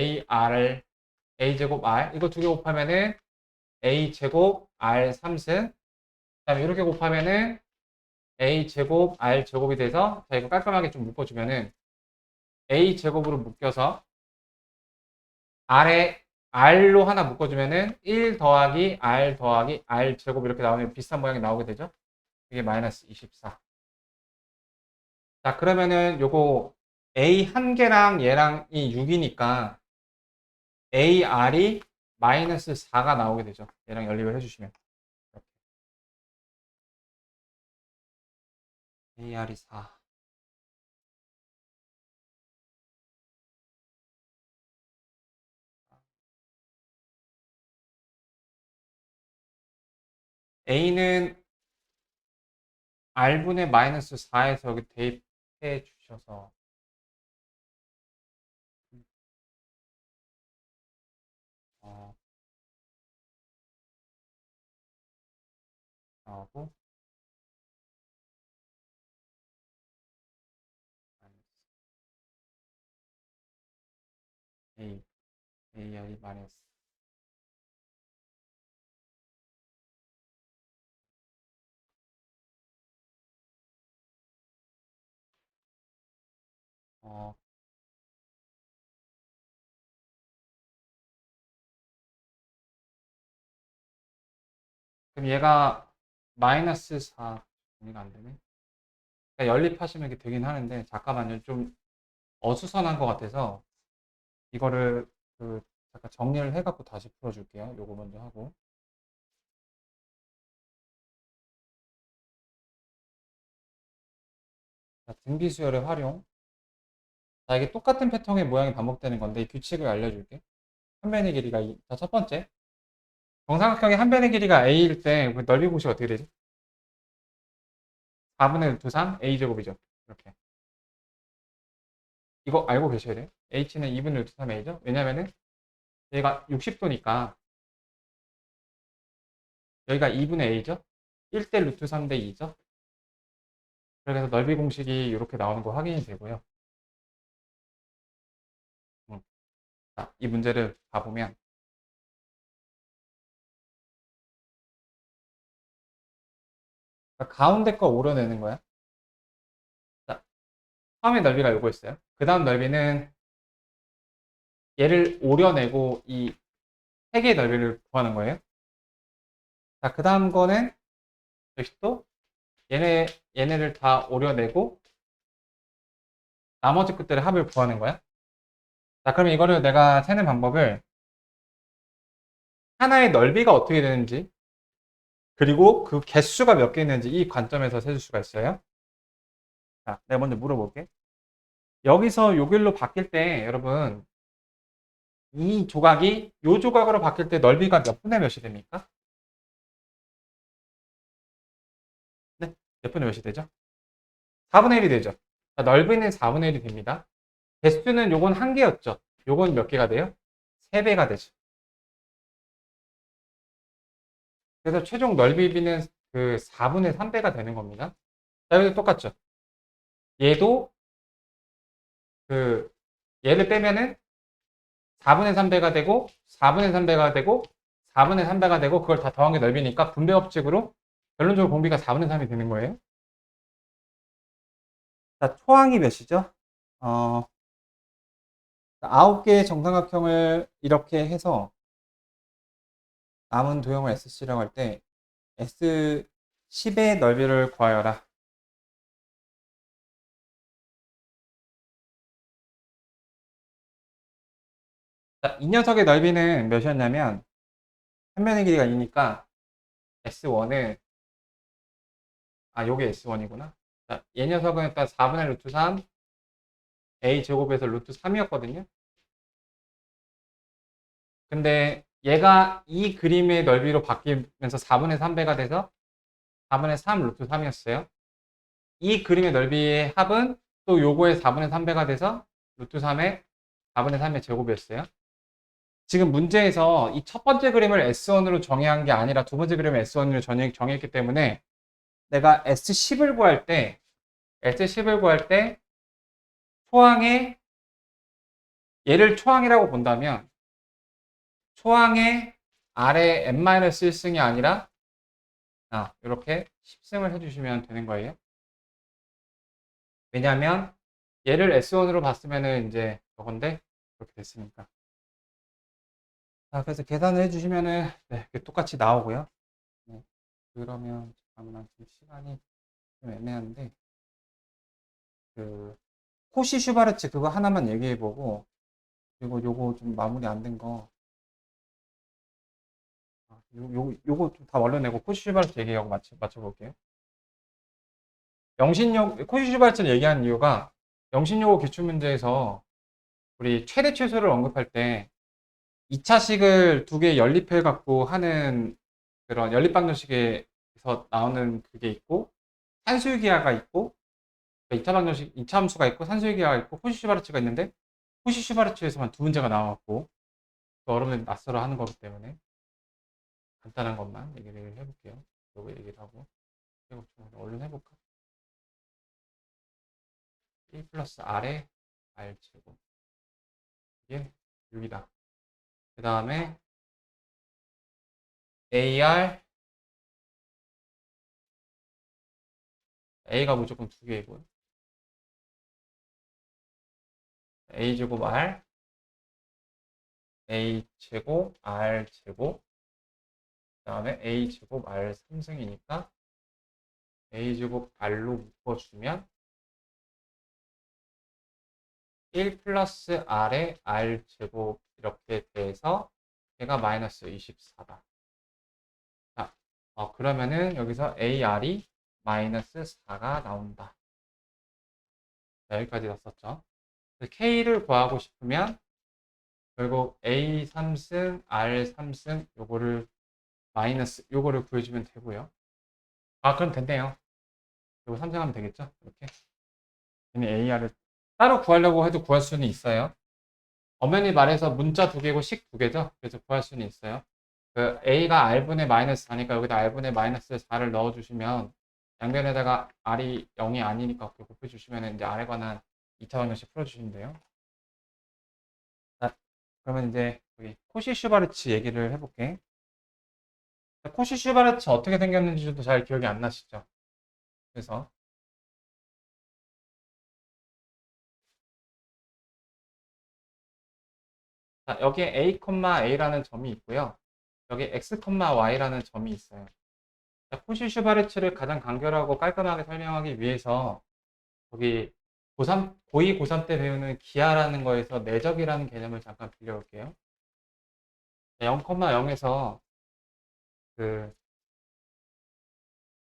a제곱 r 이거 두 개 곱하면은 a제곱 r 3승 그다음에 이렇게 곱하면은 a제곱 r 제곱이 돼서 자 이거 깔끔하게 좀 묶어주면은 a제곱으로 묶여서 r에 r로 하나 묶어주면은 1 더하기 r 제곱 이렇게 나오면 비슷한 모양이 나오게 되죠. 이게 마이너스 24. 자, 그러면은 요거 a 한 개랑 얘랑이 6이니까 ar이 마이너스 4가 나오게 되죠. 얘랑 연립을 해주시면. ar이 4. a는 r분의 마이너스 4에서 여기 대입해 주셔서 어, 나오고 a ar이 마이너스 어, 그럼 얘가 마이너스 4 정리가 안 되네. 그러니까 연립하시면 이게 되긴 하는데 잠깐만요. 좀 어수선한 것 같아서 이거를 잠깐 정리를 해갖고 다시 풀어줄게요. 요거 먼저 하고. 자, 등비수열의 활용. 자, 이게 똑같은 패턴의 모양이 반복되는 건데 이 규칙을 알려줄게. 한 변의 길이가 자, 첫 번째. 정사각형의 한 변의 길이가 a일 때 넓이 공식 어떻게 되지? 4분의 루트 3 a제곱이죠. 이렇게. 이거 알고 계셔야 돼요. h는 2분의 루트 3a죠. 왜냐면은 얘가 60도니까 여기가 2분의 a죠. 1대 루트 3대 2죠. 그래서 넓이 공식이 이렇게 나오는 거 확인이 되고요. 자, 이 문제를 봐보면 가운데 거 오려내는 거야. 자, 처음에 넓이가 요거였어요. 그 다음 넓이는 얘를 오려내고 이 세 개의 넓이를 구하는 거예요. 자, 그 다음 거는 역시 또 얘네를 다 오려내고 나머지 끝들의 합을 구하는 거야. 자, 그럼 이거를 내가 세는 방법을 하나의 넓이가 어떻게 되는지 그리고 그 개수가 몇 개 있는지 이 관점에서 세줄 수가 있어요. 자, 내가 먼저 물어볼게. 여기서 요 길로 바뀔 때 여러분 이 조각이 요 조각으로 바뀔 때 넓이가 몇 분의 몇이 됩니까? 네, 몇 분의 몇이 되죠? 4분의 1이 되죠. 자, 넓이는 4분의 1이 됩니다. 개수는 요건 1개였죠. 요건 몇 개가 돼요? 3배가 되죠. 그래서 최종 넓이비는 그 4분의 3배가 되는 겁니다. 자, 여기도 똑같죠. 얘도 그 얘를 빼면은 4분의 3배가 되고 4분의 3배가 되고 4분의 3배가 되고 그걸 다 더한 게 넓이니까 분배 법칙으로 결론적으로 공비가 4분의 3이 되는 거예요. 자, 초항이 몇이죠? 9개의 정삼각형을 이렇게 해서 남은 도형을 SC라고 할 때 S10의 넓이를 구하여라. 자, 이 녀석의 넓이는 몇이었냐면 한 면의 길이가 2니까 S1은 요게 S1이구나. 자, 얘 녀석은 일단 4분의 루트 3 A 제곱에서 루트 3이었거든요. 근데 얘가 이 그림의 넓이로 바뀌면서 4분의 3배가 돼서 4분의 3 루트 3이었어요. 이 그림의 넓이의 합은 또 요거의 4분의 3배가 돼서 루트 3의 4분의 3의 제곱이었어요. 지금 문제에서 이 첫 번째 그림을 S1으로 정의한 게 아니라 두 번째 그림을 S1으로 정의했기 때문에 내가 S10을 구할 때 초항의 얘를 초항이라고 본다면 초항의 아래 n-1승이 아니라 이렇게 10승을 해주시면 되는 거예요. 왜냐하면 얘를 S1으로 봤으면은 이제 저건데 그렇게 됐으니까. 그래서 계산을 해주시면은 똑같이 나오고요. 네, 그러면 잠깐만 지금 시간이 좀 애매한데 그 코시 슈바르츠 그거 하나만 얘기해보고 그리고 요거 좀 마무리 안 된 거 요거 좀 다 원려내고 코시 슈바르츠 얘기하고 맞춰볼게요. 코시 슈바르츠를 얘기한 이유가 영신요고 기출문제에서 우리 최대 최소를 언급할 때 2차식을 두 개 연립해 갖고 하는 그런 연립방정식에서 나오는 그게 있고 산술기하가 있고 2차 방정식, 2차 함수가 있고 산술기하가 있고 코시 슈바르츠가 있는데 코시 슈바르츠에서만 두 문제가 나왔고 어려면 낯설어 하는 거기 때문에 간단한 것만 얘기를 해볼게요. 요거 얘기를 하고 좀 얼른 해볼까? 1 플러스 R에 R 제곱 이게 6이다. 그 다음에 AR A가 무조건 두 개이고요. A 제곱 R A 제곱 R 제곱 그 다음에 A 제곱 R 3승이니까 A 제곱 R로 묶어주면 1 플러스 R에 R 제곱 이렇게 돼서 얘가 마이너스 24다. 자, 그러면은 여기서 AR이 마이너스 4가 나온다. 자, 여기까지 다 썼죠. K를 구하고 싶으면 결국 A 3승, R 3승 요거를 구해주면 되고요. 그럼 됐네요. 요거 3승 하면 되겠죠? 이렇게. AR을 따로 구하려고 해도 구할 수는 있어요. 엄연히 말해서 문자 두 개고 식 두 개죠. 그래서 구할 수는 있어요. 그 A가 R분의 마이너스 4니까 여기다 R분의 마이너스 4를 넣어주시면 양변에다가 R이 0이 아니니까 그렇게 곱해주시면 이제 R에 관한 2차 방정식 풀어주시면 돼요. 자, 그러면 이제 여기 코시 슈바르츠 얘기를 해볼게. 코시 슈바르츠 어떻게 생겼는지도 잘 기억이 안 나시죠? 그래서 자, 여기에 A,A라는 점이 있고요. 여기 X, Y라는 점이 있어요. 자, 코시 슈바르츠를 가장 간결하고 깔끔하게 설명하기 위해서 여기 고2, 고3 때 배우는 기하라는 거에서 내적이라는 개념을 잠깐 빌려올게요. 0,0에서 그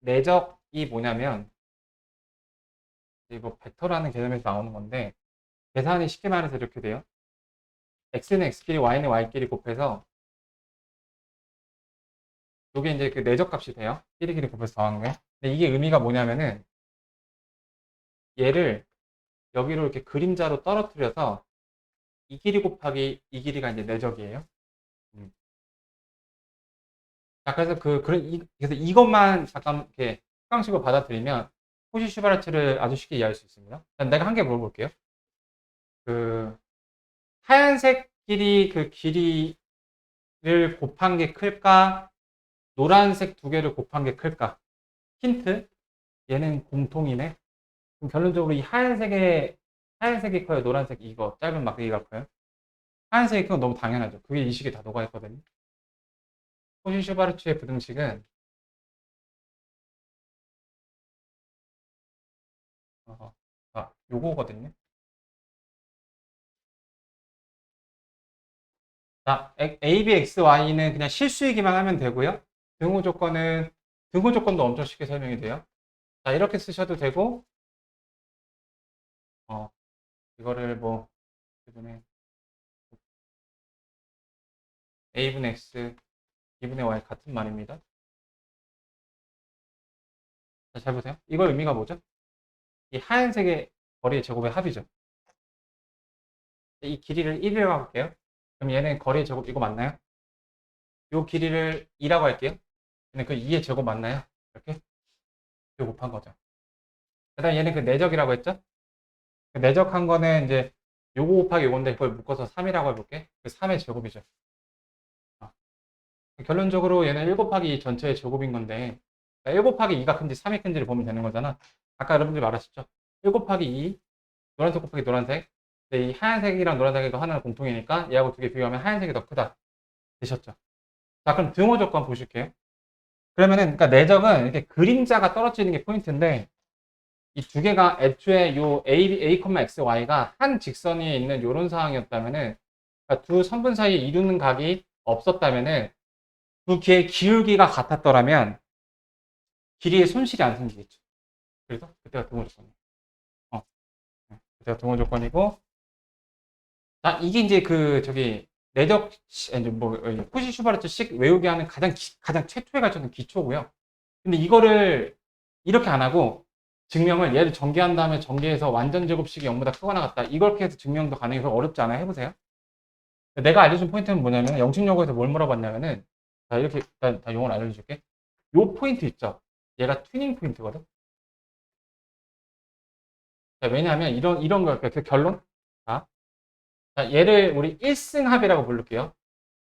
내적이 뭐냐면 이거 벡터라는 개념에서 나오는 건데 계산이 쉽게 말해서 이렇게 돼요. x는 x끼리 y는 y끼리 곱해서 이게 이제 그 내적 값이 돼요. 끼리끼리 곱해서 더한 거예요. 근데 이게 의미가 뭐냐면은 얘를 여기로 이렇게 그림자로 떨어뜨려서 이 길이 곱하기 이 길이가 이제 내적이에요. 자, 그래서 그래서 이것만 잠깐 이렇게 수강식으로 받아들이면 코시 슈바르츠를 아주 쉽게 이해할 수 있습니다. 내가 한 개 물어볼게요. 그 하얀색 길이 그 길이를 곱한 게 클까? 노란색 두 개를 곱한 게 클까? 힌트? 얘는 공통이네. 그럼 결론적으로 이 하얀색이 커요? 노란색 이거 짧은 막대기가 커요? 하얀색이 크면 너무 당연하죠. 그게 이 식에 다 녹아있거든요. 코시 슈바르츠의 부등식은 요거거든요. 자, A, B, X, Y는 그냥 실수이기만 하면 되고요. 등호 조건도 엄청 쉽게 설명이 돼요. 자, 이렇게 쓰셔도 되고, 어, 이거를 뭐, A분의 X, B분의 Y 같은 말입니다. 자, 잘 보세요. 이거 의미가 뭐죠? 이 하얀색의 거리의 제곱의 합이죠. 이 길이를 1이라고 할게요. 그럼 얘는 거리의 제곱, 이거 맞나요? 이 길이를 2라고 할게요. 근데 그 2의 제곱 맞나요? 이렇게? 이거 곱한 거죠. 그 다음 얘는 그 내적이라고 했죠? 그 내적한 거는 이제 요거 곱하기 요건데 그걸 묶어서 3이라고 해볼게. 그 3의 제곱이죠. 어. 결론적으로 얘는 1 곱하기 2 전체의 제곱인 건데 1 곱하기 2가 큰지 3이 큰지를 보면 되는 거잖아. 아까 여러분들 말하셨죠? 1 곱하기 2 노란색 곱하기 노란색. 근데 이 하얀색이랑 노란색이 하나는 공통이니까 얘하고 두 개 비교하면 하얀색이 더 크다. 되셨죠? 자, 그럼 등호 조건 보실게요. 그러면은 그러니까 내적은 이렇게 그림자가 떨어지는 게 포인트인데 이 두 개가 애초에 요 A, X, Y가 한 직선에 있는 요런 상황이었다면은 그러니까 두 선분 사이에 이루는 각이 없었다면은 두 개의 기울기가 같았더라면 길이에 손실이 안 생기겠죠. 그래서 그때가 등호 조건이에요. 어, 그때가 등호 조건이고 자, 이게 이제 그 저기 내적 뭐 코시 슈바르트식 외우게 하는 가장 최초에 갖춰진 기초고요. 근데 이거를 이렇게 안 하고 증명을 얘를 전개한 다음에 전개해서 완전 제곱식이 0보다 크거나 같다. 이렇게 해서 증명도 가능해서 어렵지 않아요. 해보세요. 내가 알려준 포인트는 뭐냐면 영식요구에서 뭘 물어봤냐면은 자 이렇게 일단 다 용어를 알려줄게. 요 포인트 있죠. 얘가 튜닝 포인트거든. 자, 왜냐하면 이런 걸 그 결론. 자, 자, 얘를 우리 1승합이라고 부를게요.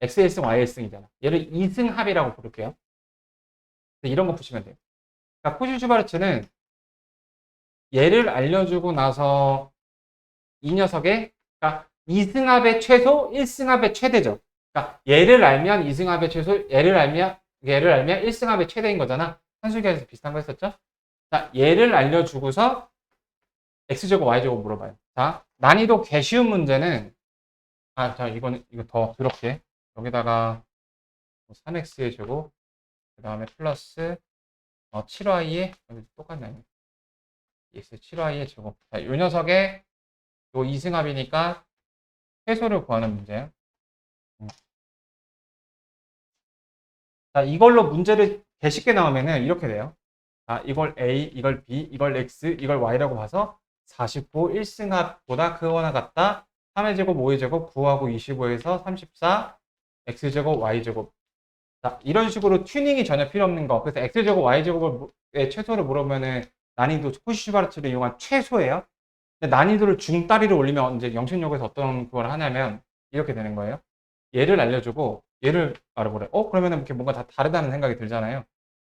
X 1승 Y 1승이잖아. 얘를 2승합이라고 부를게요. 이런 거 푸시면 돼요. 그러니까 코시 슈바르츠는 얘를 알려주고 나서 이 녀석의 그러니까 2승합의 최소, 1승합의 최대죠. 그러니까 얘를 알면 2승합의 최소, 얘를 알면 1승합의 최대인 거잖아. 산술기에서 비슷한 거 했었죠? 자, 얘를 알려주고서 x제곱, y제곱 물어봐요. 자, 난이도 개 쉬운 문제는 자, 이거 더 더럽게 여기다가 3x의 제곱 그 다음에 플러스 7y의 똑같네. x 7y의 제곱. 자, 이 녀석의 요 2승합이니까 최소를 구하는 문제예요. 자, 이걸로 문제를 개 쉽게 나오면은 이렇게 돼요. 자, 이걸 A, 이걸 B, 이걸 X, 이걸 Y라고 봐서 49 1승합보다 크거나 같다. 3의 제곱, 5의 제곱, 9하고 25에서 34, X제곱, Y제곱. 자, 이런 식으로 튜닝이 전혀 필요 없는 거. 그래서 X제곱, Y제곱의 최소를 물으면은 난이도 코시슈바르츠를 이용한 최소예요. 근데 난이도를 중다리로 올리면 이제 영식력에서 어떤 걸 하냐면 이렇게 되는 거예요. 얘를 알려주고 얘를 알아보래. 그러면은 이렇게 뭔가 다 다르다는 생각이 들잖아요.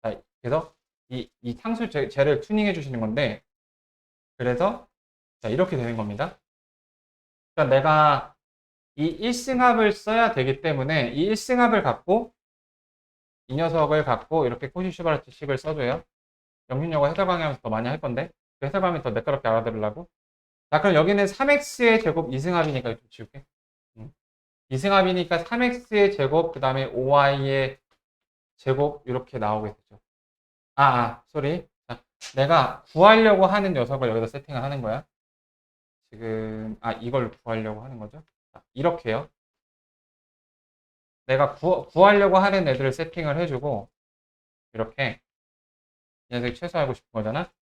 자, 그래서 이 상수 쟤를 튜닝해 주시는 건데 그래서 자, 이렇게 되는 겁니다. 그러니까 내가 이 1승합을 써야 되기 때문에 이 1승합을 갖고 이 녀석을 갖고 이렇게 코시 슈바르트식을 써줘요. 영신여고 해설 강의하면서 더 많이 할 건데 그 해설 강의 더 매끄럽게 알아들으려고. 자, 그럼 여기는 3x의 제곱 2승합이니까 좀 지울게. 2승합이니까 3x의 제곱 그 다음에 5y의 제곱 이렇게 나오게 되죠. 쏘리. 자, 내가 구하려고 하는 녀석을 여기다 세팅을 하는 거야. 지금 이걸 구하려고 하는 거죠. 자, 이렇게요. 내가 구하려고 하는 애들을 세팅을 해주고 이렇게 이 녀석이 최소화하고 싶은 거잖아.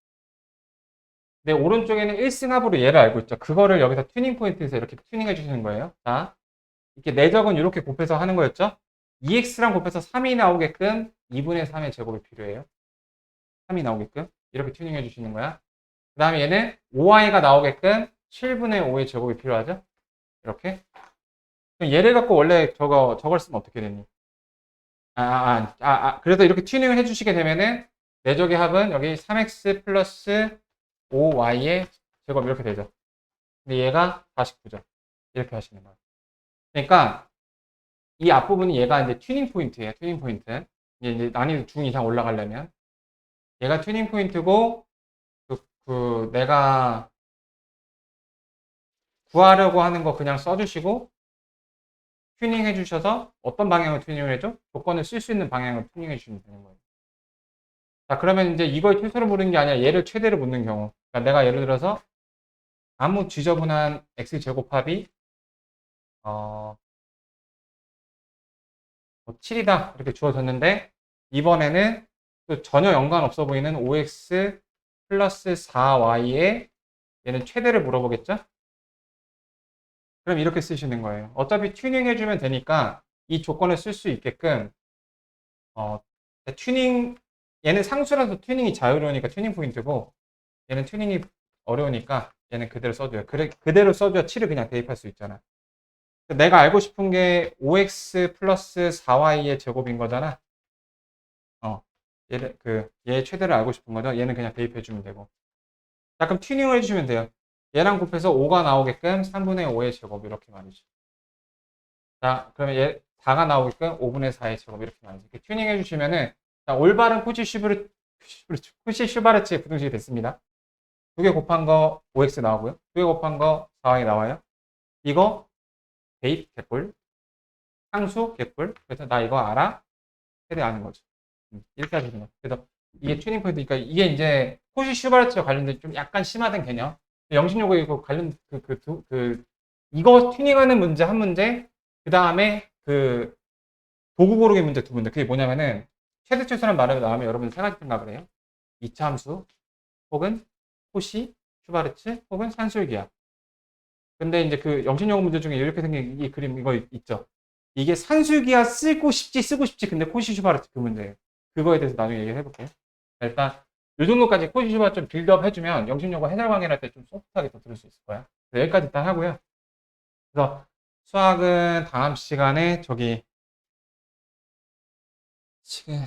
내 오른쪽에는 1승합으로 얘를 알고 있죠. 그거를 여기서 튜닝 포인트에서 이렇게 튜닝해 주시는 거예요. 자, 이렇게 내적은 이렇게 곱해서 하는 거였죠. 2x랑 곱해서 3이 나오게끔 2분의 3의 제곱이 필요해요. 3이 나오게끔 이렇게 튜닝해 주시는 거야. 그 다음에 얘는 5y가 나오게끔 7분의 5의 제곱이 필요하죠. 이렇게. 그럼 얘를 갖고 원래 저걸 쓰면 어떻게 되니? 그래서 이렇게 튜닝을 해주시게 되면은 내적의 합은 여기 3x 플러스 5y의 제곱 이렇게 되죠. 근데 얘가 49죠. 이렇게 하시는 거예요. 그러니까 이 앞부분이 얘가 이제 튜닝 포인트예요. 튜닝 포인트. 이제 난이도 중 이상 올라가려면 얘가 튜닝 포인트고 내가 구하려고 하는 거 그냥 써주시고 튜닝 해주셔서 어떤 방향을 튜닝을 해줘? 조건을 쓸 수 있는 방향을 튜닝해 주시면 되는 거예요. 자, 그러면 이제 이걸 최소로 묻는 게 아니라 얘를 최대로 묻는 경우. 그러니까 내가 예를 들어서 아무 지저분한 x 제곱합이 7이다 이렇게 주어졌는데 이번에는 또 전혀 연관 없어 보이는 5x 플러스 4y의 얘는 최대를 물어보겠죠? 그럼 이렇게 쓰시는 거예요. 어차피 튜닝 해주면 되니까 이 조건을 쓸 수 있게끔 튜닝 얘는 상수라서 튜닝이 자유로우니까 튜닝 포인트고 얘는 튜닝이 어려우니까 얘는 그대로 써줘요. 그대로 써줘야 7을 그냥 대입할 수 있잖아. 내가 알고 싶은 게 5x 플러스 4y의 제곱인 거잖아. 얘 최대를 알고 싶은 거죠. 얘는 그냥 대입해주면 되고. 자, 그럼 튜닝을 해주시면 돼요. 얘랑 곱해서 5가 나오게끔 3분의 5의 제곱 이렇게 말이죠. 자, 그러면 얘 4가 나오게끔 5분의 4의 제곱 이렇게 말이죠. 이렇게 튜닝 해주시면은 자, 올바른 쿠시 슈바르츠의 부등식이 됐습니다. 2개 곱한 거 5x 나오고요. 2개 곱한 거 4y 나와요. 이거 대입 개뿔, 상수 개뿔. 그래서 나 이거 알아? 최대 아는 거죠. 이렇게 하시는 거예요. 그래서 이게 튜닝 포인트니까 이게 이제 코시 슈바르츠와 관련된 좀 약간 심화된 개념. 영신요거 이거 관련 이거 튜닝하는 문제 한 문제, 그 다음에 그 도구 고르기 문제 두 문제. 그게 뭐냐면은 최대 최소란 말을 나오면 여러분 세 가지 생각을 해요. 이차 함수 혹은 코시 슈바르츠 혹은 산술기하. 근데 이제 그 영신요거 문제 중에 이렇게 생긴 이 그림 이거 있죠. 이게 산술기하 쓰고 싶지 근데 코시 슈바르츠 그 문제예요. 그거에 대해서 나중에 얘기를 해볼게요. 일단 이 정도까지 코시 슈바르츠 좀 빌드업 해주면 영신요거 해설 강의할 때 좀 소프트하게 더 들을 수 있을 거야. 여기까지 일단 하고요. 그래서 수학은 다음 시간에 지금